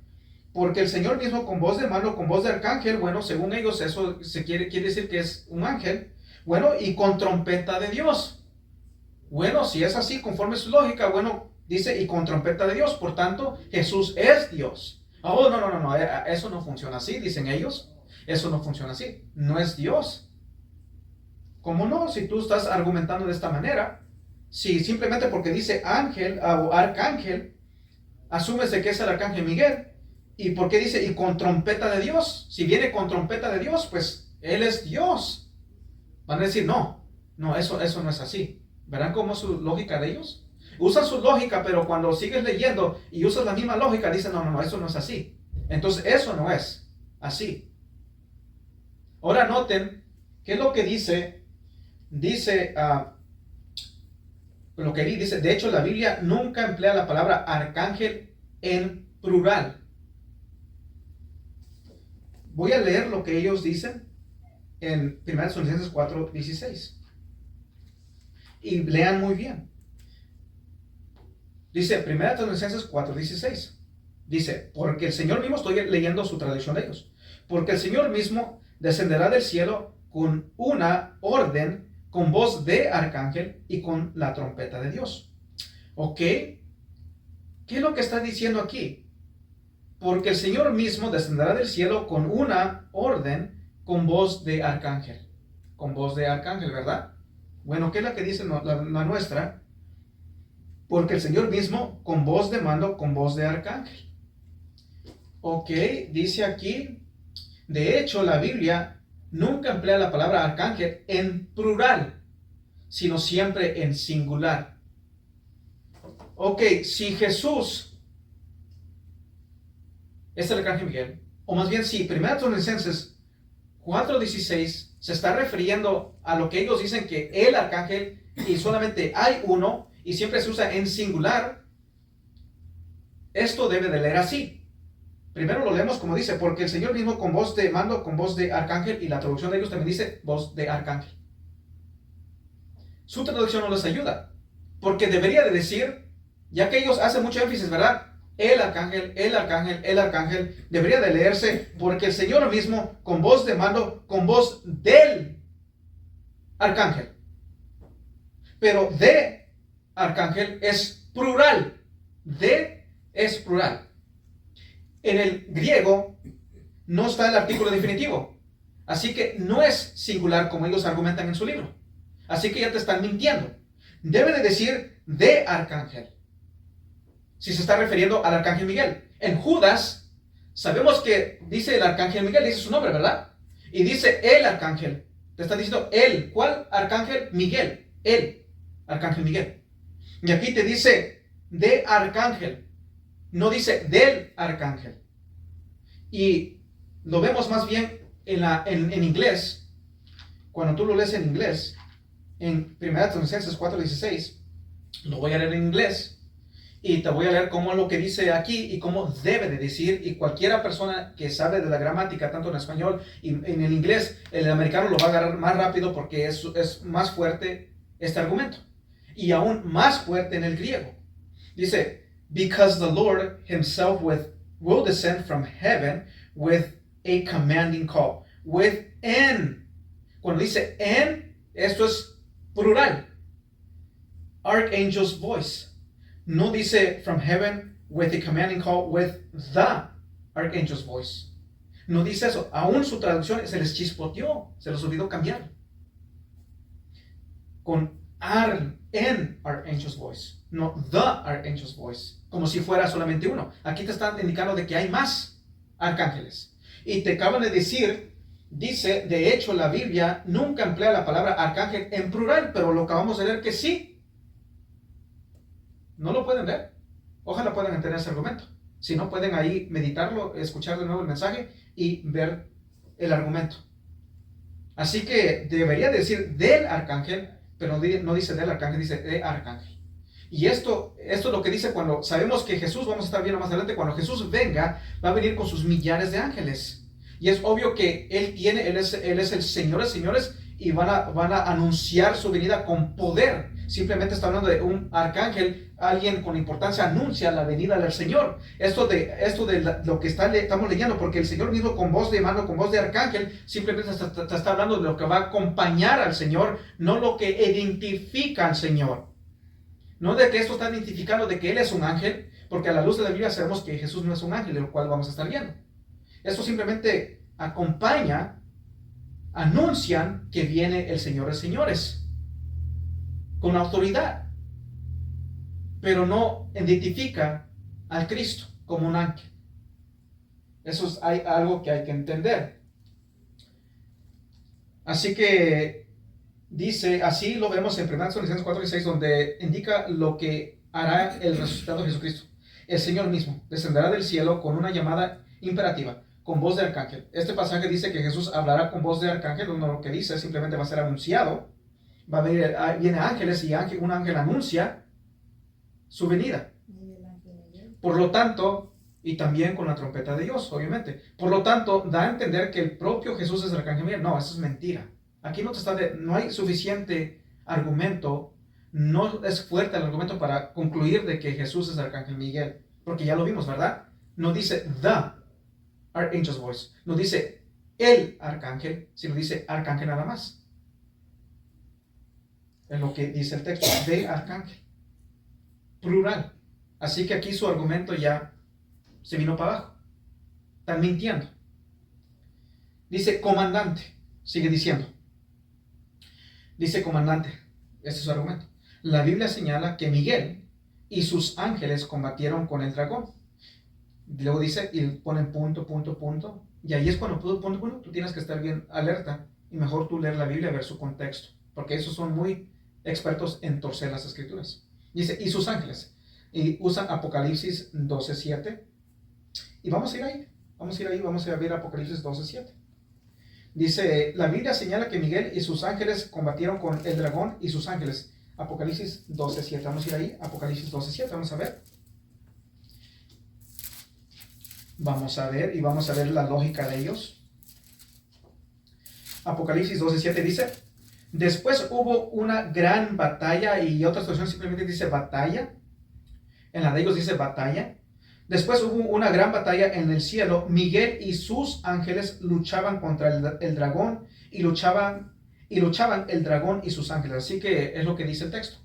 Porque el Señor mismo con voz de mando, con voz de arcángel, bueno, según ellos eso quiere decir que es un ángel. Bueno, y con trompeta de Dios. Bueno, si es así, conforme su lógica, bueno, dice, y con trompeta de Dios. Por tanto, Jesús es Dios. Oh, no, eso no funciona así, dicen ellos. Eso no funciona así. No es Dios. ¿Cómo no? Si tú estás argumentando de esta manera, si simplemente porque dice ángel o arcángel, asumes de que es el arcángel Miguel. ¿Y por qué dice, y con trompeta de Dios? Si viene con trompeta de Dios, pues Él es Dios. Van a decir, no, eso no es así. ¿Verán cómo es su lógica de ellos? Usan su lógica, pero cuando sigues leyendo y usas la misma lógica, dicen, no, eso no es así. Entonces, eso no es así. Ahora noten, ¿qué es lo que dice? Dice, de hecho, la Biblia nunca emplea la palabra arcángel en plural. Voy a leer lo que ellos dicen en 1 Tesalonicenses 4:16. Y lean muy bien. Dice 1 Tesalonicenses 4:16. Dice, porque el Señor mismo, estoy leyendo su traducción de ellos, porque el Señor mismo descenderá del cielo con una orden, con voz de arcángel y con la trompeta de Dios. ¿Ok? ¿Qué es lo que está diciendo aquí? Porque el Señor mismo descenderá del cielo con una orden, con voz de arcángel. Con voz de arcángel, ¿verdad? Bueno, ¿qué es la que dice la nuestra? Porque el Señor mismo con voz de mando, con voz de arcángel. Ok, dice aquí, de hecho la Biblia nunca emplea la palabra arcángel en plural, sino siempre en singular. Ok, si Jesús es el arcángel Miguel, o más bien si 1 Tesalonicenses 4:16 se está refiriendo a lo que ellos dicen que el arcángel y solamente hay uno y siempre se usa en singular, esto debe de leer así. Primero lo leemos como dice, porque el Señor mismo con voz de mando, con voz de arcángel, y la traducción de ellos también dice voz de arcángel. Su traducción no les ayuda, porque debería de decir, ya que ellos hacen mucho énfasis, ¿verdad? El arcángel, el arcángel, el arcángel, debería de leerse, porque el Señor mismo con voz de mando, con voz del arcángel. Pero de arcángel es plural. De es plural. En el griego no está el artículo definitivo. Así que no es singular como ellos argumentan en su libro. Así que ya te están mintiendo. Debe de decir de arcángel. Si se está refiriendo al arcángel Miguel. En Judas, sabemos que dice el arcángel Miguel, dice su nombre, ¿verdad? Y dice el arcángel. Te está diciendo él. ¿Cuál arcángel? Miguel. El arcángel Miguel. Y aquí te dice de arcángel. No dice del arcángel. Y lo vemos más bien en inglés. Cuando tú lo lees en inglés, en 1 Tesalonicenses 4:16, lo voy a leer en inglés. Y te voy a leer cómo es lo que dice aquí y cómo debe de decir. Y cualquiera persona que sabe de la gramática, tanto en español y en el inglés, el americano lo va a agarrar más rápido porque es más fuerte este argumento. Y aún más fuerte en el griego. Dice, because the Lord himself will descend from heaven with a commanding call. With an. Cuando dice an, esto es plural. Archangel's voice. No dice from heaven with a commanding call with the archangel's voice. No dice eso. Aún su traducción se les chispoteó. Se les olvidó cambiar. Con an archangel's voice. No the archangel's voice. Como si fuera solamente uno. Aquí te están indicando de que hay más arcángeles. Y te acaban de decir, dice, de hecho la Biblia nunca emplea la palabra arcángel en plural, pero lo acabamos de leer que sí. ¿No lo pueden ver? Ojalá puedan entender ese argumento. Si no, pueden ahí meditarlo, escuchar de nuevo el mensaje y ver el argumento. Así que debería decir del arcángel, pero no dice del arcángel, dice de arcángel. Y esto es lo que dice cuando sabemos que Jesús, vamos a estar viendo más adelante, cuando Jesús venga, va a venir con sus millares de ángeles. Y es obvio que Él es el Señor de señores y van a anunciar su venida con poder. Simplemente está hablando de un arcángel, alguien con importancia anuncia la venida del Señor. Esto de lo que estamos leyendo, porque el Señor mismo con voz de mando, con voz de arcángel, simplemente está hablando de lo que va a acompañar al Señor, no lo que identifica al Señor. No de que esto está identificando de que Él es un ángel, porque a la luz de la Biblia sabemos que Jesús no es un ángel, de lo cual vamos a estar viendo. Esto simplemente acompaña, anuncian que viene el Señor de señores, con autoridad, pero no identifica al Cristo como un ángel. Eso es algo que hay que entender. Así que dice, así lo vemos en 1 Corintios 4 y 6, donde indica lo que hará el resucitado Jesucristo. El Señor mismo descenderá del cielo con una llamada imperativa, con voz de arcángel. Este pasaje dice que Jesús hablará con voz de arcángel, no lo que dice, simplemente va a ser anunciado. Va a venir, viene ángeles y un ángel anuncia su venida. Por lo tanto, y también con la trompeta de Dios, obviamente. Por lo tanto, da a entender que el propio Jesús es el arcángel Miguel. No, eso es mentira. Aquí no hay suficiente argumento, no es fuerte el argumento para concluir de que Jesús es el arcángel Miguel, porque ya lo vimos, ¿verdad? No dice the archangel's voice, no dice el arcángel, sino dice arcángel nada más. Es lo que dice el texto, de arcángel, plural. Así que aquí su argumento ya se vino para abajo. Están mintiendo. Dice comandante, sigue diciendo. Dice comandante, este es su argumento. La Biblia señala que Miguel y sus ángeles combatieron con el dragón. Luego dice, y ponen punto, punto, punto. Y ahí es cuando tú tienes que estar bien alerta. Y mejor tú leer la Biblia, ver su contexto. Porque esos son muy expertos en torcer las escrituras. Dice, y sus ángeles. Y usan Apocalipsis 12:7. Y vamos a ir ahí. Vamos a ver Apocalipsis 12:7. Dice, la Biblia señala que Miguel y sus ángeles combatieron con el dragón y sus ángeles. Apocalipsis 12:7. Vamos a ir ahí. Apocalipsis 12:7. Vamos a ver. Vamos a ver y vamos a ver la lógica de ellos. Apocalipsis 12:7 dice, después hubo una gran batalla, y otras traducciones simplemente dice batalla. En la de ellos dice batalla. Después hubo una gran batalla en el cielo. Miguel y sus ángeles luchaban contra el dragón y luchaban el dragón y sus ángeles. Así que es lo que dice el texto.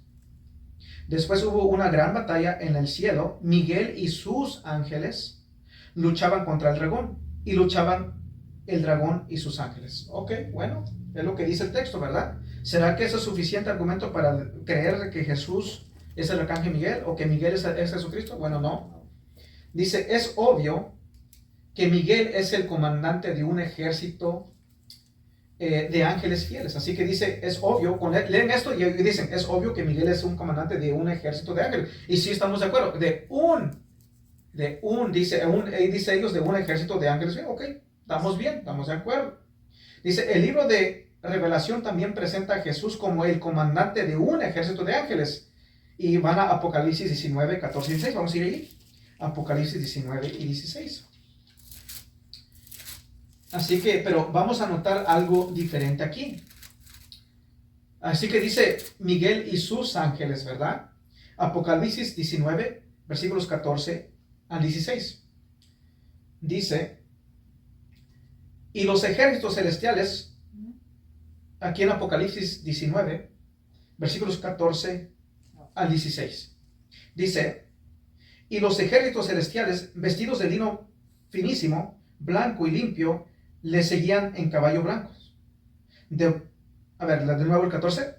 Después hubo una gran batalla en el cielo. Miguel y sus ángeles luchaban contra el dragón y luchaban el dragón y sus ángeles. Ok, bueno, es lo que dice el texto, ¿verdad? ¿Será que eso es suficiente argumento para creer que Jesús es el arcángel Miguel o que Miguel es Jesucristo? Bueno, no. Dice, es obvio que Miguel es el comandante de un ejército de ángeles fieles. Así que dice, es obvio, leen esto y dicen, es obvio que Miguel es un comandante de un ejército de ángeles. Y sí estamos de acuerdo, dice ellos, de un ejército de ángeles. Ok, estamos bien, estamos de acuerdo. Dice, el libro de Revelación también presenta a Jesús como el comandante de un ejército de ángeles. Y van a Apocalipsis 19, 14 y 16. Vamos a ir ahí. Apocalipsis 19 y 16. Así que, pero vamos a notar algo diferente aquí. Así que dice Miguel y sus ángeles, ¿verdad? Apocalipsis 19, versículos 14 al 16. Dice, y los ejércitos celestiales, aquí en Apocalipsis 19, versículos 14 al 16. Dice, y los ejércitos celestiales, vestidos de lino finísimo, blanco y limpio, le seguían en caballos blancos. De nuevo el 14.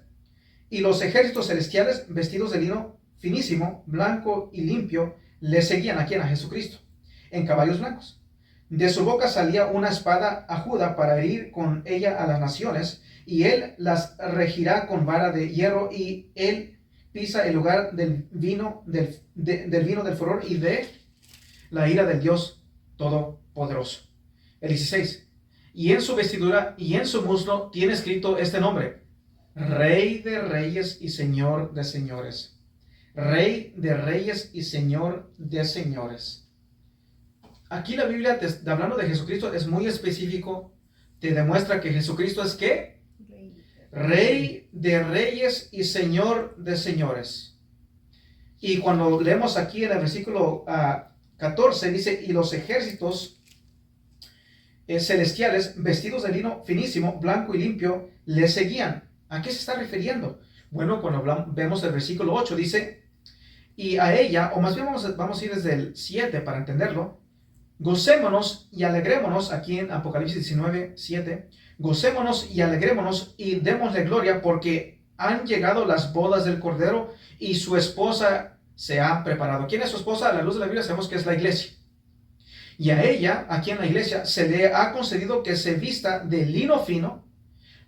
Y los ejércitos celestiales, vestidos de lino finísimo, blanco y limpio, le seguían, ¿a quién? A Jesucristo, en caballos blancos. De su boca salía una espada aguda para herir con ella a las naciones, y él las regirá con vara de hierro, y él pisa el lugar del vino del furor y de la ira del Dios Todopoderoso. El 16. Y en su vestidura y en su muslo tiene escrito este nombre: Rey de reyes y Señor de señores. Rey de reyes y Señor de señores. Aquí la Biblia, hablando de Jesucristo, es muy específico. Te demuestra que Jesucristo es ¿qué? Rey de reyes y Señor de señores. Y cuando leemos aquí en el versículo 14, dice, y los ejércitos celestiales, vestidos de lino finísimo, blanco y limpio, le seguían. ¿A qué se está refiriendo? Bueno, cuando vemos el versículo 8, dice, y a ella, o más bien vamos a ir desde el 7 para entenderlo, gocémonos y alegrémonos, aquí en Apocalipsis 19, 7, gocémonos y alegrémonos y démosle gloria porque han llegado las bodas del Cordero y su esposa se ha preparado. ¿Quién es su esposa? A la luz de la Biblia sabemos que es la iglesia. Y a ella, aquí en la iglesia, se le ha concedido que se vista de lino fino,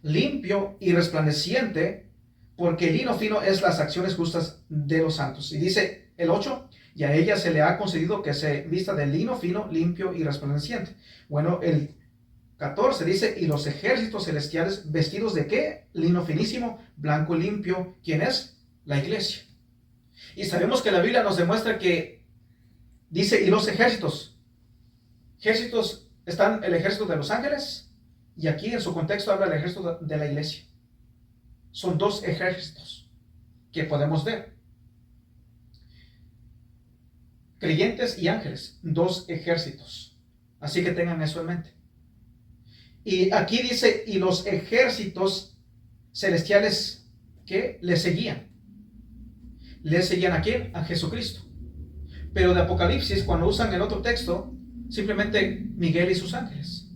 limpio y resplandeciente, porque el lino fino es las acciones justas de los santos. Y dice el 8, y a ella se le ha concedido que se vista de lino fino, limpio y resplandeciente. Bueno, el 14 dice, y los ejércitos celestiales vestidos de ¿qué? Lino finísimo, blanco y limpio. ¿Quién es? La iglesia. Y sabemos que la Biblia nos demuestra que dice, y los ejércitos están el ejército de los ángeles, y aquí en su contexto habla del ejército de la iglesia. Son dos ejércitos que podemos ver. Creyentes y ángeles, dos ejércitos. Así que tengan eso en mente. Y aquí dice, y los ejércitos celestiales que le seguían. ¿Le seguían a quién? A Jesucristo. Pero de Apocalipsis, cuando usan el otro texto, simplemente Miguel y sus ángeles.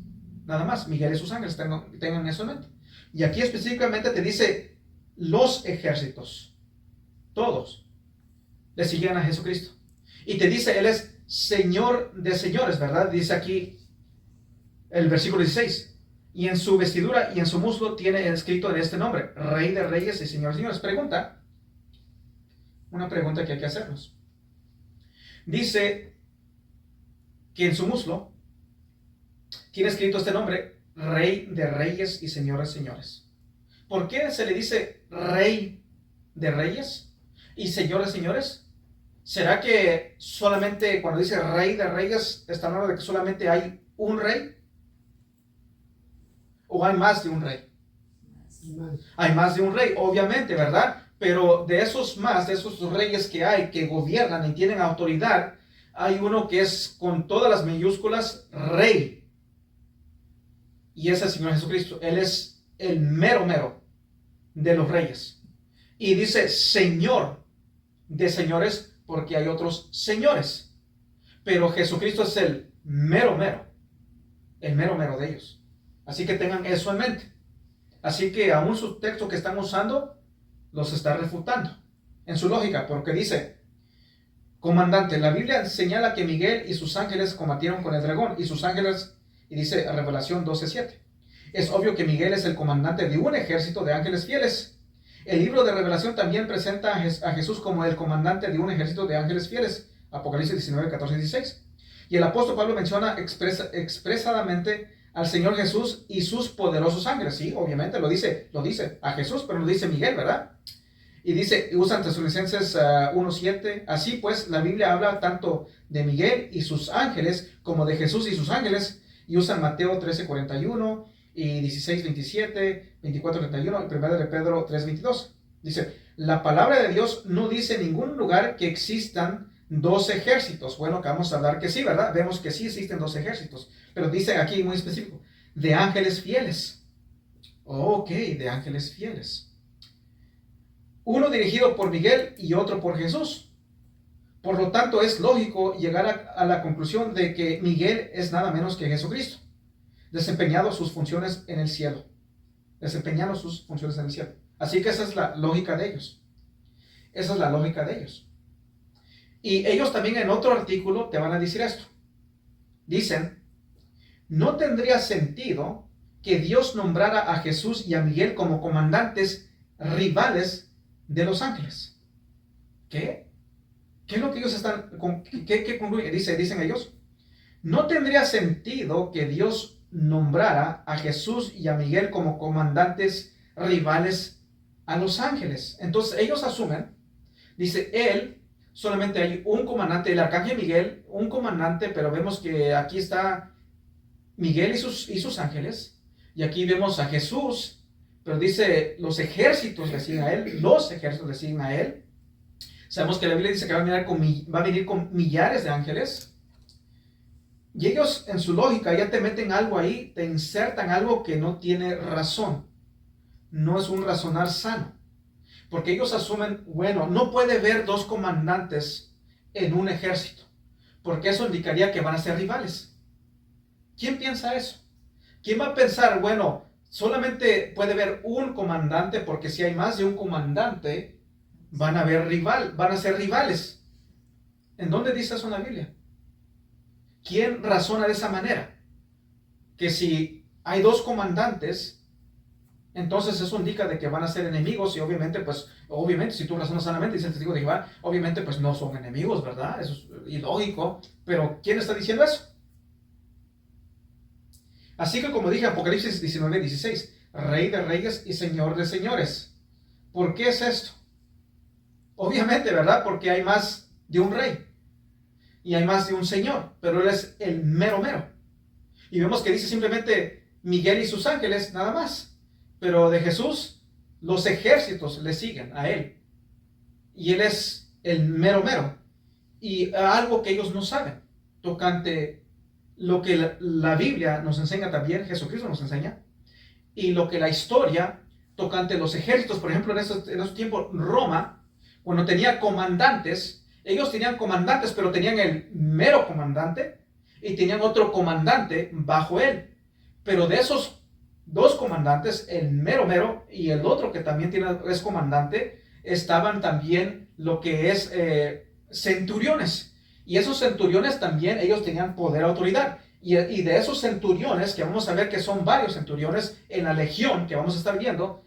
Nada más, Miguel y sus ángeles, tengan eso en mente. Y aquí específicamente te dice los ejércitos. Todos le seguían a Jesucristo. Y te dice, Él es Señor de señores, ¿verdad? Dice aquí el versículo 16. Y en su vestidura y en su muslo tiene escrito en este nombre, Rey de reyes y Señor de señores. Una pregunta que hay que hacernos. Dice que en su muslo tiene escrito este nombre, Rey de reyes y Señor de señores. ¿Por qué se le dice Rey de reyes y Señor de señores? ¿Será que solamente cuando dice Rey de reyes está hablando de que solamente hay un rey? ¿O hay más de un rey? Hay más de un rey, obviamente, ¿verdad? Pero de esos reyes que hay, que gobiernan y tienen autoridad, hay uno que es con todas las mayúsculas Rey. Y es el Señor Jesucristo. Él es el mero de los reyes. Y dice Señor de señores porque hay otros señores. Pero Jesucristo es el mero de ellos. Así que tengan eso en mente. Así que aún su texto que están usando los está refutando en su lógica, porque dice, comandante, la Biblia señala que Miguel y sus ángeles combatieron con el dragón, y sus ángeles, y dice Revelación 12:7. Es obvio que Miguel es el comandante de un ejército de ángeles fieles. El libro de Revelación también presenta a Jesús como el comandante de un ejército de ángeles fieles, Apocalipsis 19, 14 y 16. Y el apóstol Pablo menciona expresadamente al Señor Jesús y sus poderosos ángeles. Sí, obviamente lo dice a Jesús, pero lo dice Miguel, ¿verdad? Y dice, usan Tesalonicenses 1:7. Así pues, la Biblia habla tanto de Miguel y sus ángeles como de Jesús y sus ángeles. Y usan Mateo 13:41 y 16:27, 24:31 y 1 de Pedro 3:22. Dice, la palabra de Dios no dice en ningún lugar que existan dos ejércitos. Bueno, que vamos a hablar que sí, ¿verdad? Vemos que sí existen dos ejércitos. Pero dice aquí muy específico, de ángeles fieles. Ok, de ángeles fieles. Uno dirigido por Miguel y otro por Jesús. Por lo tanto, es lógico llegar a la conclusión de que Miguel es nada menos que Jesucristo, desempeñando sus funciones en el cielo. Así que esa es la lógica de ellos. Y ellos también en otro artículo te van a decir esto. Dicen, no tendría sentido que Dios nombrara a Jesús y a Miguel como comandantes rivales de los ángeles. ¿Qué? ¿Qué es lo que ellos están, qué concluyen? Dicen ellos, no tendría sentido que Dios nombrara a Jesús y a Miguel como comandantes rivales a los ángeles. Entonces ellos asumen, dice él, solamente hay un comandante, el arcángel Miguel, un comandante, pero vemos que aquí está Miguel y sus ángeles, y aquí vemos a Jesús, pero dice los ejércitos le siguen a él, los ejércitos le siguen a él. Sabemos que la Biblia dice que va a venir con millares de ángeles. Y ellos en su lógica ya te meten algo ahí, te insertan algo que no tiene razón. No es un razonar sano. Porque ellos asumen, bueno, no puede haber dos comandantes en un ejército. Porque eso indicaría que van a ser rivales. ¿Quién piensa eso? ¿Quién va a pensar, bueno, solamente puede haber un comandante porque si hay más de un comandante, van a ser rivales? ¿En dónde dice eso en la Biblia? ¿Quién razona de esa manera? Que si hay dos comandantes, entonces eso indica de que van a ser enemigos y obviamente si tú razonas sanamente, dice el testigo de Jehová, obviamente pues no son enemigos, ¿verdad? Eso es ilógico, pero ¿quién está diciendo eso? Así que como dije, Apocalipsis 19:16, Rey de reyes y Señor de señores. ¿Por qué es esto? Obviamente, ¿verdad? Porque hay más de un rey y hay más de un señor, pero él es el mero mero. Y vemos que dice simplemente Miguel y sus ángeles, nada más. Pero de Jesús, los ejércitos le siguen a él. Y él es el mero mero. Y algo que ellos no saben, tocante lo que la Biblia nos enseña también, Jesucristo nos enseña, y lo que la historia, tocante los ejércitos, por ejemplo, en esos tiempos, Roma, cuando tenía comandantes, ellos tenían comandantes, pero tenían el mero comandante y tenían otro comandante bajo él. Pero de esos dos comandantes, el mero mero y el otro que también es comandante, estaban también lo que es centuriones. Y esos centuriones también, ellos tenían poder, autoridad. Y de esos centuriones, que vamos a ver que son varios centuriones en la legión que vamos a estar viendo,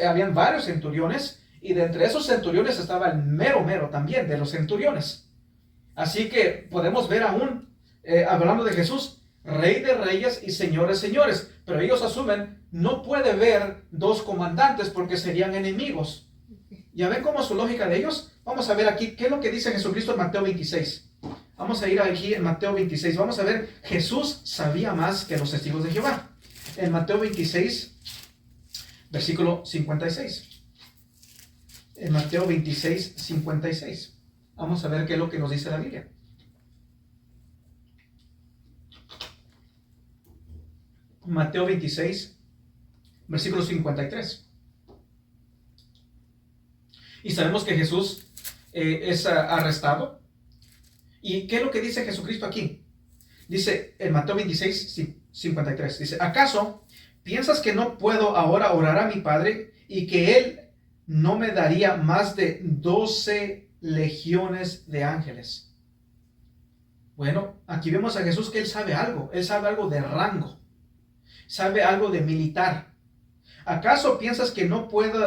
habían varios centuriones. Y de entre esos centuriones estaba el mero mero también de los centuriones. Así que podemos ver aún, hablando de Jesús, Rey de reyes y Señor de señores. Pero ellos asumen, no puede haber dos comandantes porque serían enemigos. ¿Ya ven cómo es su lógica de ellos? Vamos a ver aquí, ¿qué es lo que dice Jesucristo en Mateo 26? Vamos a ir aquí en Mateo 26. Vamos a ver, Jesús sabía más que los testigos de Jehová. En Mateo 26, versículo 56. En Mateo 26, 56. Vamos a ver qué es lo que nos dice la Biblia. Mateo 26, versículo 53. Y sabemos que Jesús es arrestado. ¿Y qué es lo que dice Jesucristo aquí? Dice en Mateo 26, 53. Dice, ¿acaso piensas que no puedo ahora orar a mi Padre y que Él no me daría más de 12 legiones de ángeles? Bueno, aquí vemos a Jesús que Él sabe algo de rango, sabe algo de militar. ¿Acaso piensas que no puedo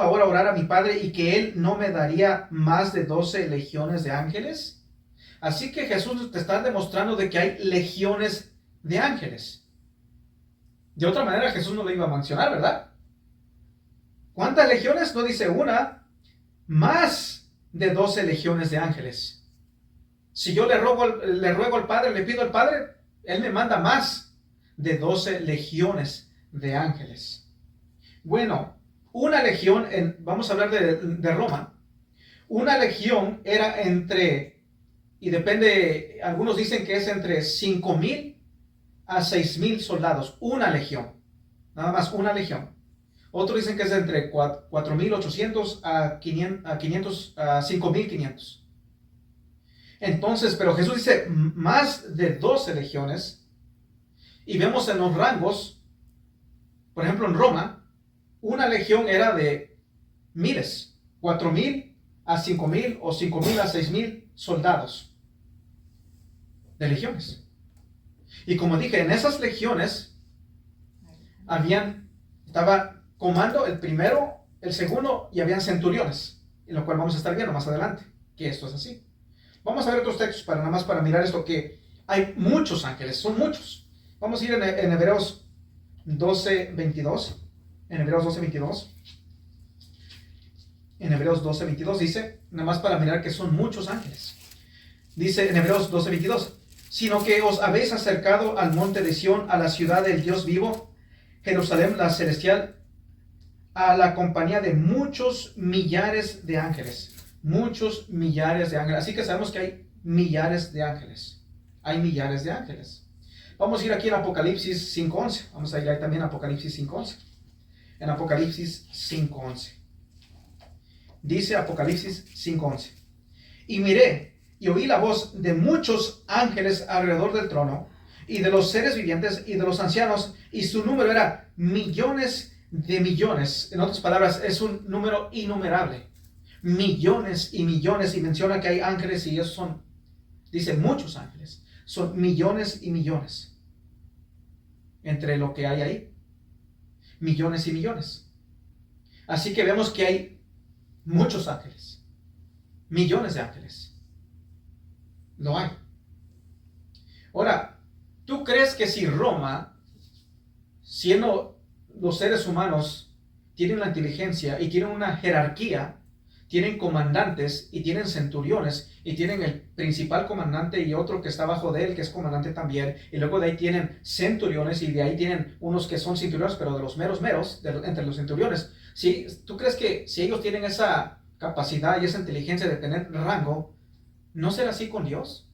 ahora orar a mi Padre y que Él no me daría más de 12 legiones de ángeles? Así que Jesús te está demostrando de que hay legiones de ángeles. De otra manera Jesús no lo iba a mencionar, ¿verdad? ¿Cuántas legiones? No dice una, más de 12 legiones de ángeles. Si yo le ruego al Padre, le pido al Padre, Él me manda más de 12 legiones de ángeles. Bueno, una legión, vamos a hablar de Roma, una legión era y depende, algunos dicen que es entre 5,000 a 6,000 soldados, una legión, nada más una legión. Otros dicen que es entre 4,800 a 5,500. Entonces, pero Jesús dice más de 12 legiones. Y vemos en los rangos, por ejemplo en Roma, una legión era de miles, 4,000 a 5,000 o 5,000 a 6,000 soldados de legiones. Y como dije, en esas legiones estaba comando el primero, el segundo, y habían centuriones, en lo cual vamos a estar viendo más adelante, que esto es así. Vamos a ver otros textos nada más para mirar esto, que hay muchos ángeles, son muchos. Vamos a ir en Hebreos 12:22. En Hebreos 12:22. En Hebreos 12:22 dice, nada más para mirar que son muchos ángeles. Dice en Hebreos 12:22, sino que os habéis acercado al monte de Sión, a la ciudad del Dios vivo, Jerusalén la celestial a la compañía de muchos millares de ángeles. Muchos millares de ángeles. Así que sabemos que hay millares de ángeles. Hay millares de ángeles. Vamos a ir aquí en Apocalipsis 5.11. Vamos a ir ahí también a Apocalipsis 5.11. En Apocalipsis 5.11. Dice Apocalipsis 5.11. Y miré y oí la voz de muchos ángeles alrededor del trono, y de los seres vivientes y de los ancianos, y su número era millones de millones. En otras palabras, es un número innumerable. Millones y millones, y menciona que hay ángeles, y esos son, dice muchos ángeles, son millones y millones. Entre lo que hay ahí, millones y millones. Así que vemos que hay muchos ángeles, millones de ángeles. Lo hay. Ahora, ¿tú crees que si Roma, siendo los seres humanos, tienen la inteligencia y tienen una jerarquía, tienen comandantes y tienen centuriones y tienen el principal comandante y otro que está abajo de él que es comandante también, y luego de ahí tienen centuriones y de ahí tienen unos que son centuriones, pero de los meros entre los centuriones? Si tú crees que si ellos tienen esa capacidad y esa inteligencia de tener rango, ¿no será así con Dios?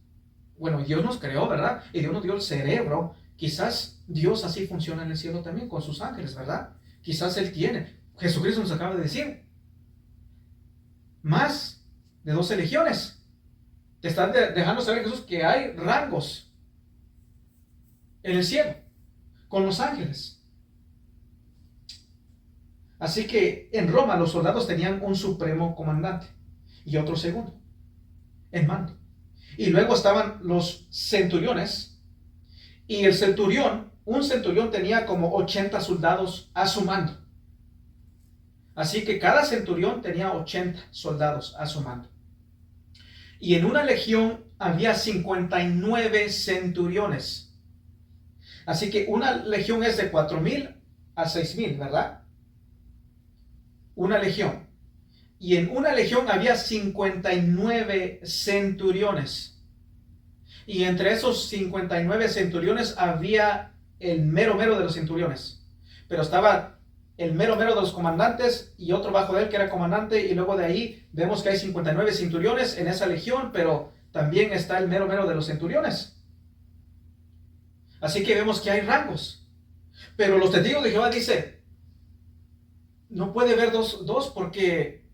Bueno, Dios nos creó, ¿verdad? Y Dios nos dio el cerebro. Quizás Dios así funciona en el cielo también con sus ángeles, ¿verdad? Quizás Él tiene. Jesucristo nos acaba de decir, más de 12 legiones. Te están dejando saber, Jesús, que hay rangos en el cielo con los ángeles. Así que en Roma los soldados tenían un supremo comandante y otro segundo en mando. Y luego estaban los centuriones, y el centurión, un centurión tenía como 80 soldados a su mando. Así que cada centurión tenía 80 soldados a su mando. Y en una legión había 59 centuriones. Así que una legión es de 4,000 a 6,000, ¿verdad? Una legión. Y en una legión había 59 centuriones. Y entre esos 59 centuriones había el mero de los centuriones. Pero estaba el mero de los comandantes y otro bajo de él que era comandante, y luego de ahí vemos que hay 59 centuriones en esa legión, pero también está el mero de los centuriones. Así que vemos que hay rangos. Pero los testigos de Jehová dicen, no puede haber dos porque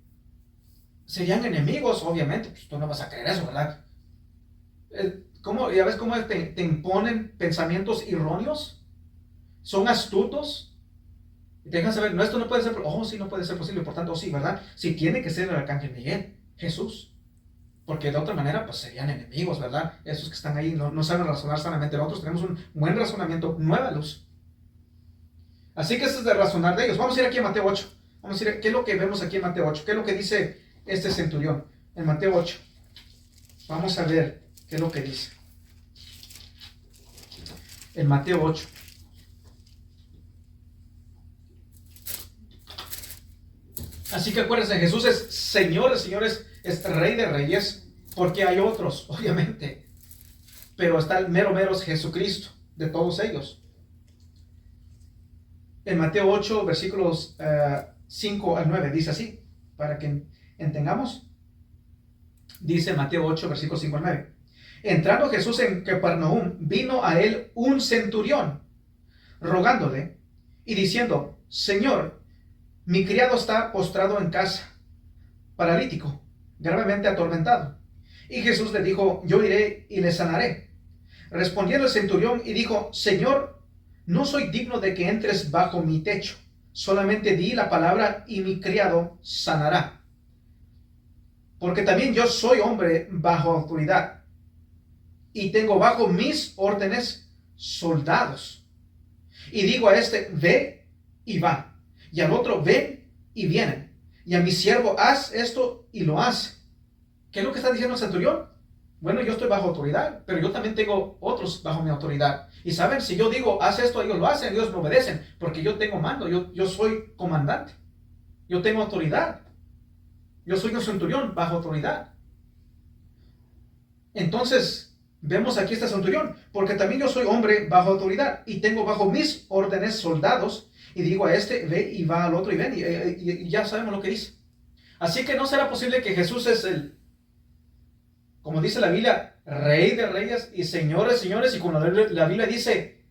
serían enemigos, obviamente. Pues tú no vas a creer eso, ¿verdad? ¿Ya ves cómo te imponen pensamientos erróneos? Son astutos. Y te dejan saber, no, esto no puede ser, sí, no puede ser posible, por tanto, sí, ¿verdad? Sí, tiene que ser el arcángel Miguel, Jesús. Porque de otra manera, pues serían enemigos, ¿verdad? Esos que están ahí no saben razonar sanamente. Nosotros tenemos un buen razonamiento, nueva luz. Así que esto es de razonar de ellos. Vamos a ir aquí a Mateo 8. Vamos a ir, ¿qué es lo que vemos aquí en Mateo 8? ¿Qué es lo que dice este centurión en Mateo 8? Vamos a ver qué es lo que dice. En Mateo 8. Así que acuérdense, Jesús es Señor de señores, es Rey de reyes, porque hay otros, obviamente. Pero está el mero es Jesucristo, de todos ellos. En Mateo 8, versículos 5 al 9, dice así, para que entendamos. Dice Mateo 8, versículos 5 al 9. Entrando Jesús en Capernaum, vino a él un centurión, rogándole y diciendo, Señor, mi criado está postrado en casa, paralítico, gravemente atormentado. Y Jesús le dijo, yo iré y le sanaré. Respondiendo el centurión y dijo, Señor, no soy digno de que entres bajo mi techo. Solamente di la palabra y mi criado sanará. Porque también yo soy hombre bajo autoridad y tengo bajo mis órdenes soldados. Y digo a este, ve y va. Y al otro, ven y vienen. Y a mi siervo, haz esto y lo hace. ¿Qué es lo que está diciendo el centurión? Bueno, yo estoy bajo autoridad, pero yo también tengo otros bajo mi autoridad. Y saben, si yo digo, haz esto, ellos lo hacen, ellos me obedecen, porque yo tengo mando, yo soy comandante. Yo tengo autoridad. Yo soy un centurión bajo autoridad. Entonces, Vemos aquí este centurión, porque también yo soy hombre bajo autoridad y tengo bajo mis órdenes soldados y digo a este, ve, y va al otro y ven, y ya sabemos lo que dice. Así que no será posible que Jesús es como dice la Biblia, Rey de reyes y Señor de señores, y cuando la Biblia dice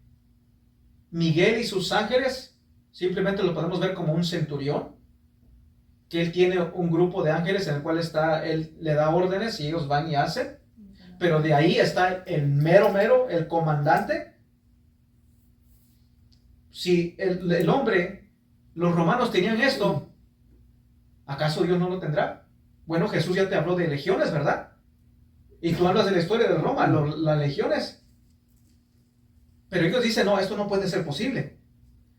Miguel y sus ángeles, simplemente lo podemos ver como un centurión, que él tiene un grupo de ángeles en el cual él le da órdenes y ellos van y hacen. Pero de ahí está el mero, el comandante. Si el hombre, los romanos tenían esto, ¿acaso Dios no lo tendrá? Bueno, Jesús ya te habló de legiones, ¿verdad? Y tú hablas de la historia de Roma, las legiones. Pero ellos dicen, no, esto no puede ser posible.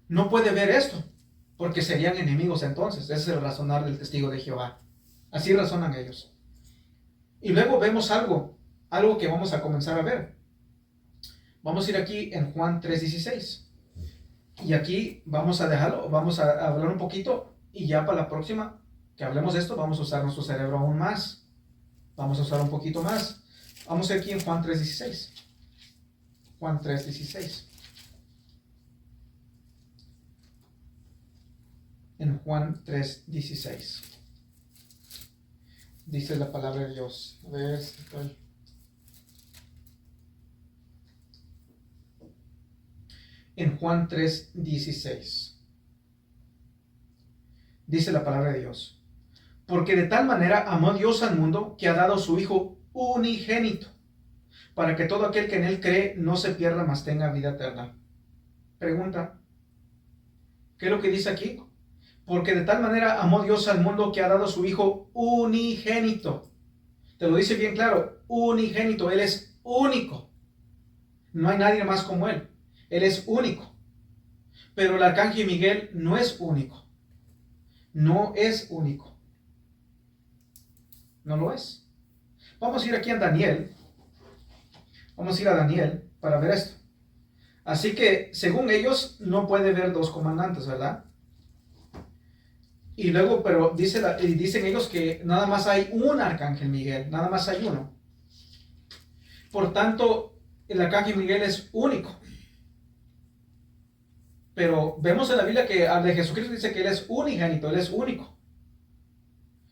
No puede ver esto, porque serían enemigos entonces. Ese es el razonar del testigo de Jehová. Así razonan ellos. Y luego vemos algo que vamos a comenzar a ver. Vamos a ir aquí en Juan 3:16. Y aquí vamos a dejarlo, vamos a hablar un poquito y ya para la próxima que hablemos de esto vamos a usar nuestro cerebro aún más. Vamos a usar un poquito más. Vamos aquí en Juan 3:16. Juan 3:16. En Juan 3:16. Dice la palabra de Dios. A ver si estoy. En Juan 3:16. Dice la palabra de Dios. Porque de tal manera amó Dios al mundo que ha dado a su Hijo unigénito, para que todo aquel que en él cree no se pierda, mas tenga vida eterna. Pregunta, ¿qué es lo que dice aquí? Porque de tal manera amó Dios al mundo que ha dado a su Hijo unigénito. Te lo dice bien claro, unigénito, Él es único. No hay nadie más como Él. Él es único. Pero el arcángel Miguel no es único. No es único. No lo es. Vamos a ir aquí a Daniel. Vamos a ir a Daniel para ver esto. Así que, según ellos, no puede haber dos comandantes, ¿verdad? Y luego, pero dicen ellos que nada más hay un arcángel Miguel, nada más hay uno. Por tanto, el arcángel Miguel es único. Pero vemos en la Biblia que al de Jesucristo dice que Él es unigénito, Él es único.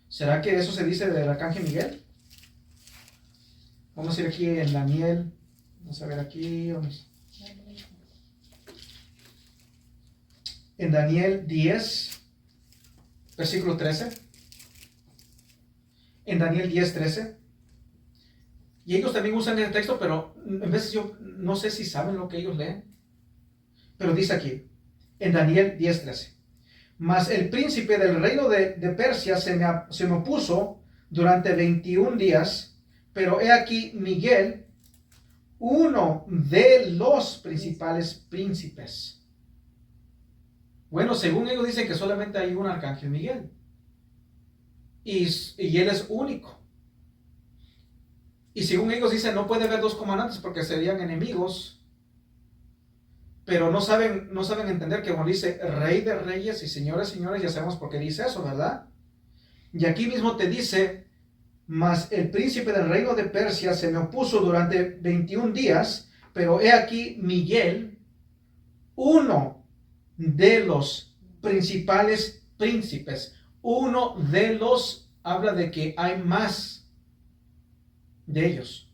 ¿Será que eso se dice del arcángel Miguel? Vamos a ir aquí en Daniel. Vamos a ver aquí. En Daniel 10, versículo 13. En Daniel 10, 13. Y ellos también usan el texto, pero a veces yo no sé si saben lo que ellos leen. Pero dice aquí, en Daniel 10, 13. Mas el príncipe del reino de Persia se me opuso durante 21 días, pero he aquí Miguel, uno de los principales príncipes. Bueno, según ellos dicen que solamente hay un arcángel Miguel. Y él es único. Y según ellos dicen, no puede haber dos comandantes porque serían enemigos. Pero no saben entender que cuando dice Rey de reyes y Señor de señores, ya sabemos por qué dice eso, ¿verdad? Y aquí mismo te dice, mas el príncipe del reino de Persia se me opuso durante 21 días, pero he aquí Miguel, uno de los principales príncipes, uno de los, habla de que hay más de ellos.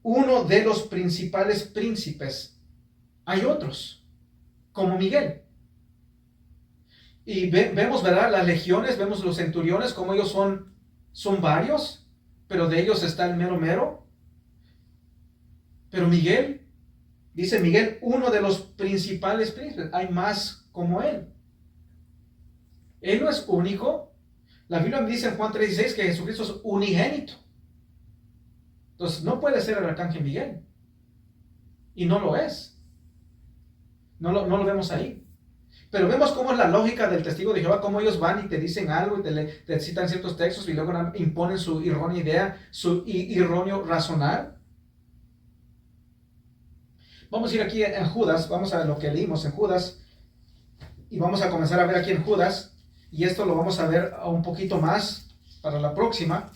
Uno de los principales príncipes. Hay otros, como Miguel. Y vemos, ¿verdad? Las legiones, vemos los centuriones, como ellos son varios, pero de ellos está el mero. Pero Miguel, dice Miguel, uno de los principales príncipes. Hay más como él. Él no es único. La Biblia me dice en Juan 3:16 que Jesucristo es unigénito. Entonces no puede ser el arcángel Miguel. Y no lo es. No lo vemos ahí. Pero vemos cómo es la lógica del testigo de Jehová, cómo ellos van y te dicen algo y te citan ciertos textos y luego imponen su errónea idea, su erróneo razonar. Vamos a ir aquí en Judas, vamos a ver lo que leímos en Judas y vamos a comenzar a ver aquí en Judas, y esto lo vamos a ver un poquito más para la próxima,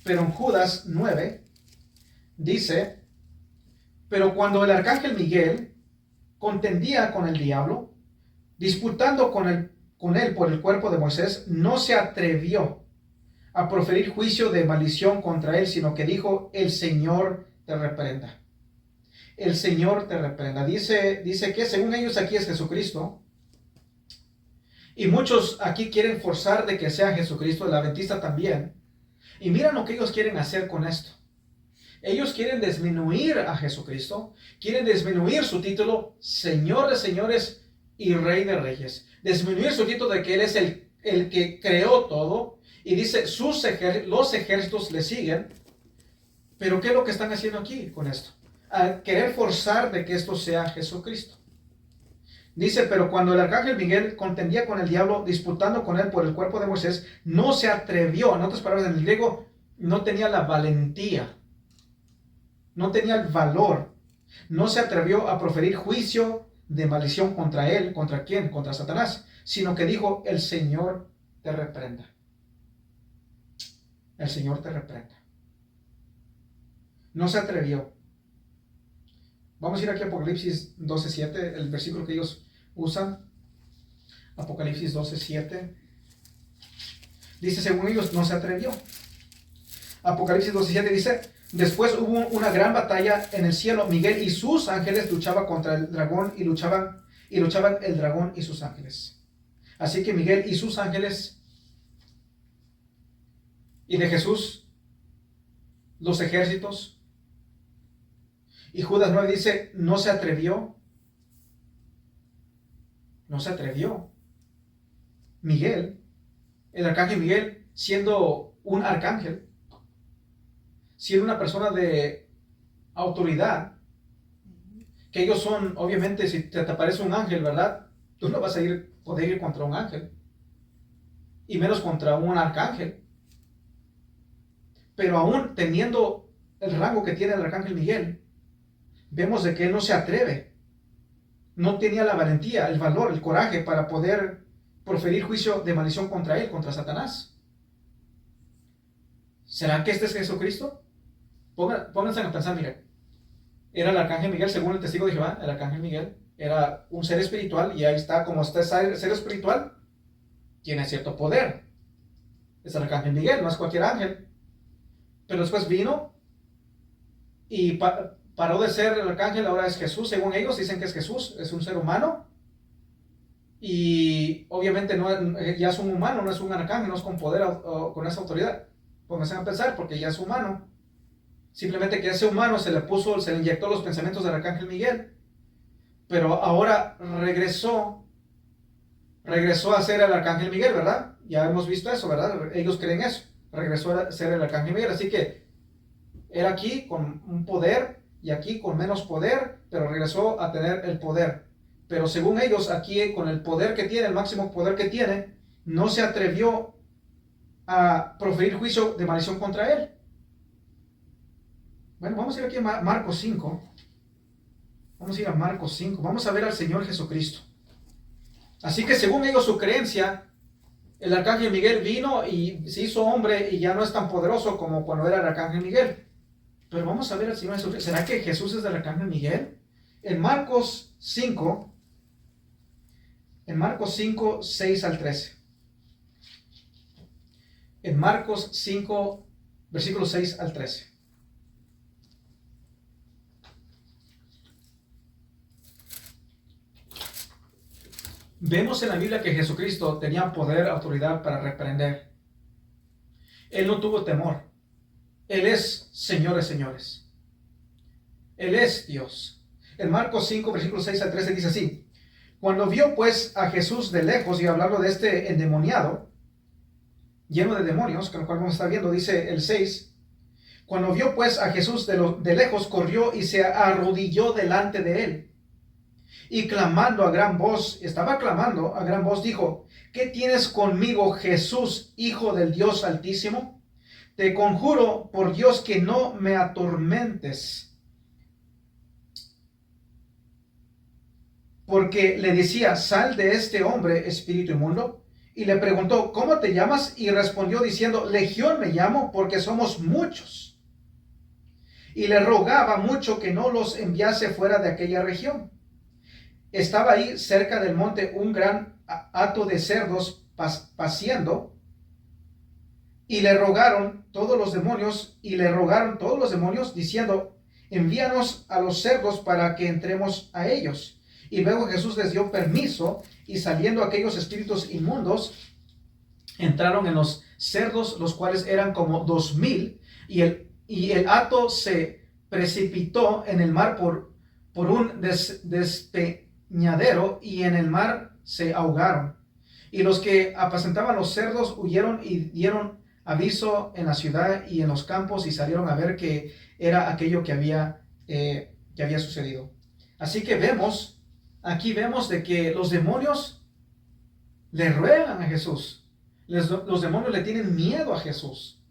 pero en Judas 9, dice, pero cuando el arcángel Miguel contendía con el diablo, disputando con él por el cuerpo de Moisés, no se atrevió a proferir juicio de maldición contra él, sino que dijo, el Señor te reprenda. El Señor te reprenda. Dice que según ellos aquí es Jesucristo. Y muchos aquí quieren forzar de que sea Jesucristo, el adventista también. Y miren lo que ellos quieren hacer con esto. Ellos quieren disminuir a Jesucristo, quieren disminuir su título, Señor de señores y Rey de reyes. Disminuir su título de que Él es el que creó todo. Y dice, los ejércitos le siguen. Pero ¿qué es lo que están haciendo aquí con esto? A querer forzar de que esto sea Jesucristo. Dice, pero cuando el arcángel Miguel contendía con el diablo, disputando con él por el cuerpo de Moisés, no se atrevió, en otras palabras, en el griego, no tenía la valentía, no tenía el valor, no se atrevió a proferir juicio de maldición contra él. ¿Contra quién? Contra Satanás. Sino que dijo, el Señor te reprenda. El Señor te reprenda. No se atrevió. Vamos a ir aquí a Apocalipsis 12:7, el versículo que ellos usan. Apocalipsis 12:7. Dice, según ellos, no se atrevió. Apocalipsis 12:7 dice, después hubo una gran batalla en el cielo. Miguel y sus ángeles luchaban contra el dragón y luchaban el dragón y sus ángeles. Así que Miguel y sus ángeles y de Jesús, los ejércitos. Y Judas 9 dice, no se atrevió. No se atrevió. Miguel, el arcángel Miguel, siendo un arcángel, siendo una persona de autoridad, que ellos son, obviamente, si te aparece un ángel, ¿verdad? Tú no vas a poder ir contra un ángel, y menos contra un arcángel. Pero aún teniendo el rango que tiene el arcángel Miguel, vemos de que él no se atreve, no tenía la valentía, el valor, el coraje para poder proferir juicio de maldición contra él, contra Satanás. ¿Será que este es Jesucristo? Pónganse a pensar, miren, era el arcángel Miguel, según el testigo de Jehová, el arcángel Miguel era un ser espiritual, y ahí está, como este ser espiritual, tiene cierto poder. Es el arcángel Miguel, no es cualquier ángel. Pero después vino y paró de ser el arcángel, ahora es Jesús. Según ellos dicen que es Jesús, es un ser humano. Y obviamente ya es un humano, no es un arcángel, no es con poder o con esa autoridad. Pónganse a pensar, porque ya es humano. Simplemente que ese humano se le inyectó los pensamientos del arcángel Miguel. Pero ahora regresó a ser el arcángel Miguel, ¿verdad? Ya hemos visto eso, ¿verdad? Ellos creen eso. Regresó a ser el arcángel Miguel. Así que era aquí con un poder y aquí con menos poder, pero regresó a tener el poder. Pero según ellos, aquí con el poder que tiene, el máximo poder que tiene, no se atrevió a proferir juicio de maldición contra él. Bueno, vamos a ir aquí a Marcos 5. Vamos a ir a Marcos 5. Vamos a ver al Señor Jesucristo. Así que según ellos, su creencia, el arcángel Miguel vino y se hizo hombre y ya no es tan poderoso como cuando era el arcángel Miguel. Pero vamos a ver al Señor Jesucristo. ¿Será que Jesús es del arcángel Miguel? En Marcos 5, 6 al 13. En Marcos 5, versículos 6 al 13. Vemos en la Biblia que Jesucristo tenía poder, autoridad para reprender. Él no tuvo temor. Él es Señor de señores. Él es Dios. En Marcos 5, versículos 6 al 13 dice así: cuando vio pues a Jesús de lejos, y hablando de este endemoniado, lleno de demonios, con lo cual vamos a estar viendo, dice el 6, cuando vio pues a Jesús de lejos, corrió y se arrodilló delante de él. Y clamando a gran voz, dijo: ¿qué tienes conmigo, Jesús, Hijo del Dios Altísimo? Te conjuro por Dios que no me atormentes. Porque le decía: sal de este hombre, espíritu inmundo. Y le preguntó: ¿cómo te llamas? Y respondió diciendo: Legión me llamo, porque somos muchos. y le rogaba mucho que no los enviase fuera de aquella región. Estaba ahí cerca del monte un gran hato de cerdos paciendo, y le rogaron todos los demonios, diciendo: envíanos a los cerdos para que entremos a ellos. Y luego Jesús les dio permiso, y saliendo aquellos espíritus inmundos, entraron en los cerdos, los cuales eran como 2000, y el hato se precipitó en el mar por un despeñadero, y en el mar se ahogaron. Y los que apacentaban los cerdos huyeron y dieron aviso en la ciudad y en los campos, y salieron a ver qué era aquello que había sucedido. Así que aquí vemos de que los demonios le ruegan a Jesús. Los demonios le tienen miedo a Jesús.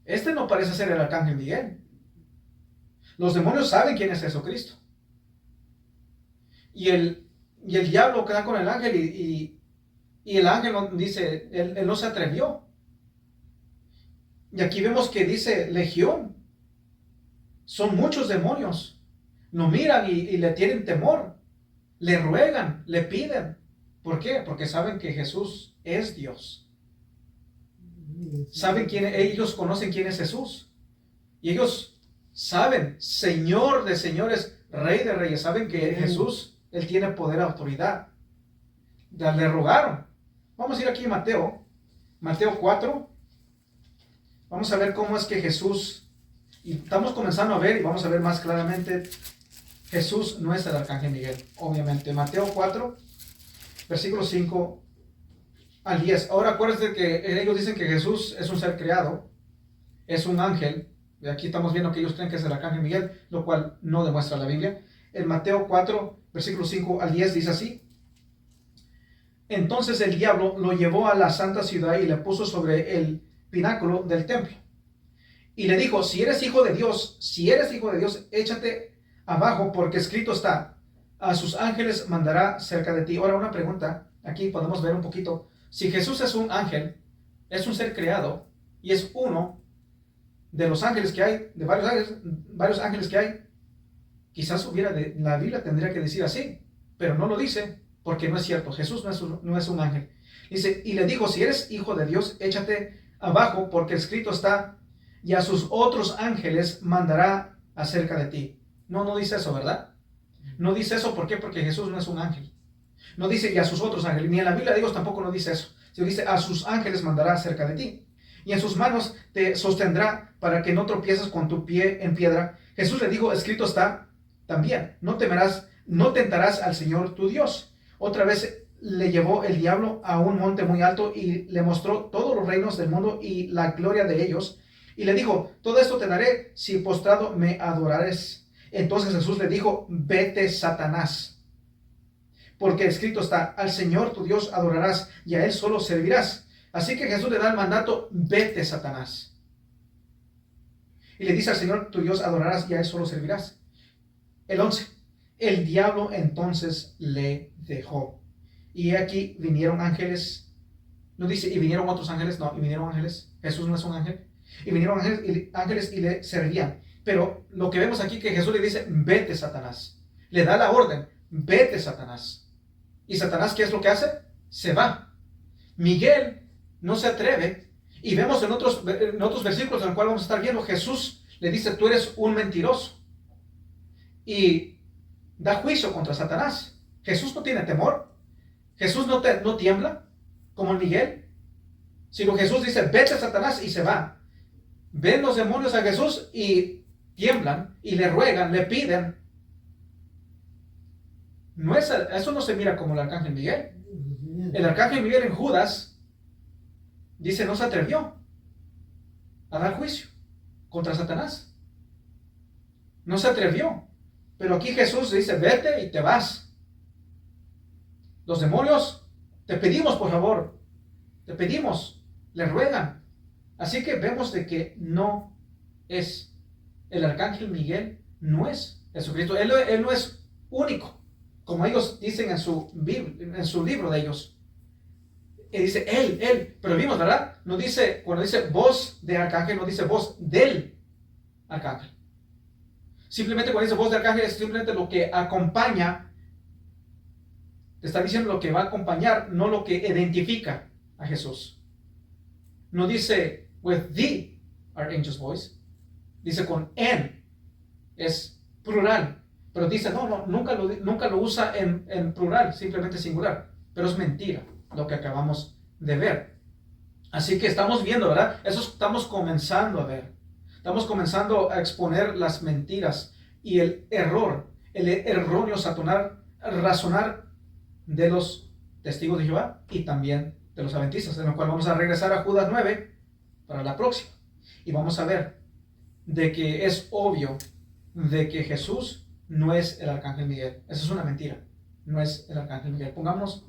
Este no parece ser el arcángel Miguel. Los demonios saben quién es Jesucristo. Y el diablo queda con el ángel, y el ángel dice, él no se atrevió. Y aquí vemos que dice legión. Son muchos demonios. Lo miran y le tienen temor. Le ruegan, le piden. ¿Por qué? Porque saben que Jesús es Dios. Ellos conocen quién es Jesús. Y ellos saben, Señor de señores, Rey de reyes. Saben que Jesús, Él tiene poder y autoridad. Le rogaron. Vamos a ir aquí a Mateo 4. Vamos a ver cómo es que Jesús, y estamos comenzando a ver, y vamos a ver más claramente, Jesús no es el arcángel Miguel, obviamente. Mateo 4, versículos 5 al 10. Ahora acuérdense que ellos dicen que Jesús es un ser creado, es un ángel. Y aquí estamos viendo que ellos creen que es el arcángel Miguel, lo cual no demuestra la Biblia. En Mateo 4, versículos 5 al 10 dice así: entonces el diablo lo llevó a la santa ciudad y le puso sobre el pináculo del templo. Y le dijo: si eres hijo de Dios, échate abajo, porque escrito está: a sus ángeles mandará cerca de ti. Ahora una pregunta, aquí podemos ver un poquito. Si Jesús es un ángel, es un ser creado, y es uno de los ángeles que hay, de varios ángeles que hay, quizás la Biblia tendría que decir así, pero no lo dice, porque no es cierto. Jesús no es un ángel. Dice, y le dijo: si eres hijo de Dios, échate abajo, porque escrito está: y a sus otros ángeles mandará acerca de ti. No dice eso, ¿verdad? No dice eso. ¿Por qué? Porque Jesús no es un ángel. No dice y a sus otros ángeles, ni en la Biblia de Dios tampoco no dice eso. Sino dice: a sus ángeles mandará acerca de ti, y en sus manos te sostendrá para que no tropieces con tu pie en piedra. Jesús le dijo: escrito está también: no tentarás al Señor tu Dios. Otra vez le llevó el diablo a un monte muy alto y le mostró todos los reinos del mundo y la gloria de ellos. Y le dijo: todo esto te daré si postrado me adorares. Entonces Jesús le dijo: vete, Satanás, porque escrito está: al Señor tu Dios adorarás y a Él solo servirás. Así que Jesús le da el mandato: vete, Satanás. Y le dice: al Señor tu Dios adorarás y a Él solo servirás. El 11. El diablo entonces le dejó. Y aquí vinieron ángeles. No dice y vinieron otros ángeles, no, y vinieron ángeles. Jesús no es un ángel. Y vinieron ángeles y le servían. Pero lo que vemos aquí, que Jesús le dice: vete, Satanás. Le da la orden: vete, Satanás. ¿Y Satanás qué es lo que hace? Se va. Miguel no se atreve. Y vemos en otros versículos en los cuales vamos a estar viendo, Jesús le dice: tú eres un mentiroso. Y da juicio contra Satanás. Jesús no tiene temor. Jesús no tiembla como Miguel. Sino Jesús dice: vete, Satanás, y se va. Ven los demonios a Jesús y tiemblan y le ruegan, le piden. Eso no se mira como el arcángel Miguel. El arcángel Miguel en Judas dice: no se atrevió a dar juicio contra Satanás. No se atrevió. Pero aquí Jesús dice: vete y te vas. Los demonios, te pedimos, por favor, te pedimos, le ruegan. Así que vemos de que no es el arcángel Miguel, no es Jesucristo. Él no es único, como ellos dicen en su libro de ellos. Y dice él, pero vimos, ¿verdad? No dice, cuando dice voz de arcángel, no dice voz del arcángel. Simplemente cuando dice voz de arcángel es simplemente lo que acompaña, te está diciendo lo que va a acompañar, no lo que identifica a Jesús. No dice with the archangel's voice, dice con en, es plural, pero dice nunca lo usa en plural, simplemente singular, pero es mentira lo que acabamos de ver. Así que estamos viendo, ¿verdad? Eso estamos comenzando a ver. Estamos comenzando a exponer las mentiras y el error, el erróneo razonar de los testigos de Jehová y también de los adventistas, en lo cual vamos a regresar a Judas 9 para la próxima. Y vamos a ver de que es obvio de que Jesús no es el arcángel Miguel. Eso es una mentira. No es el arcángel Miguel. Pongámonos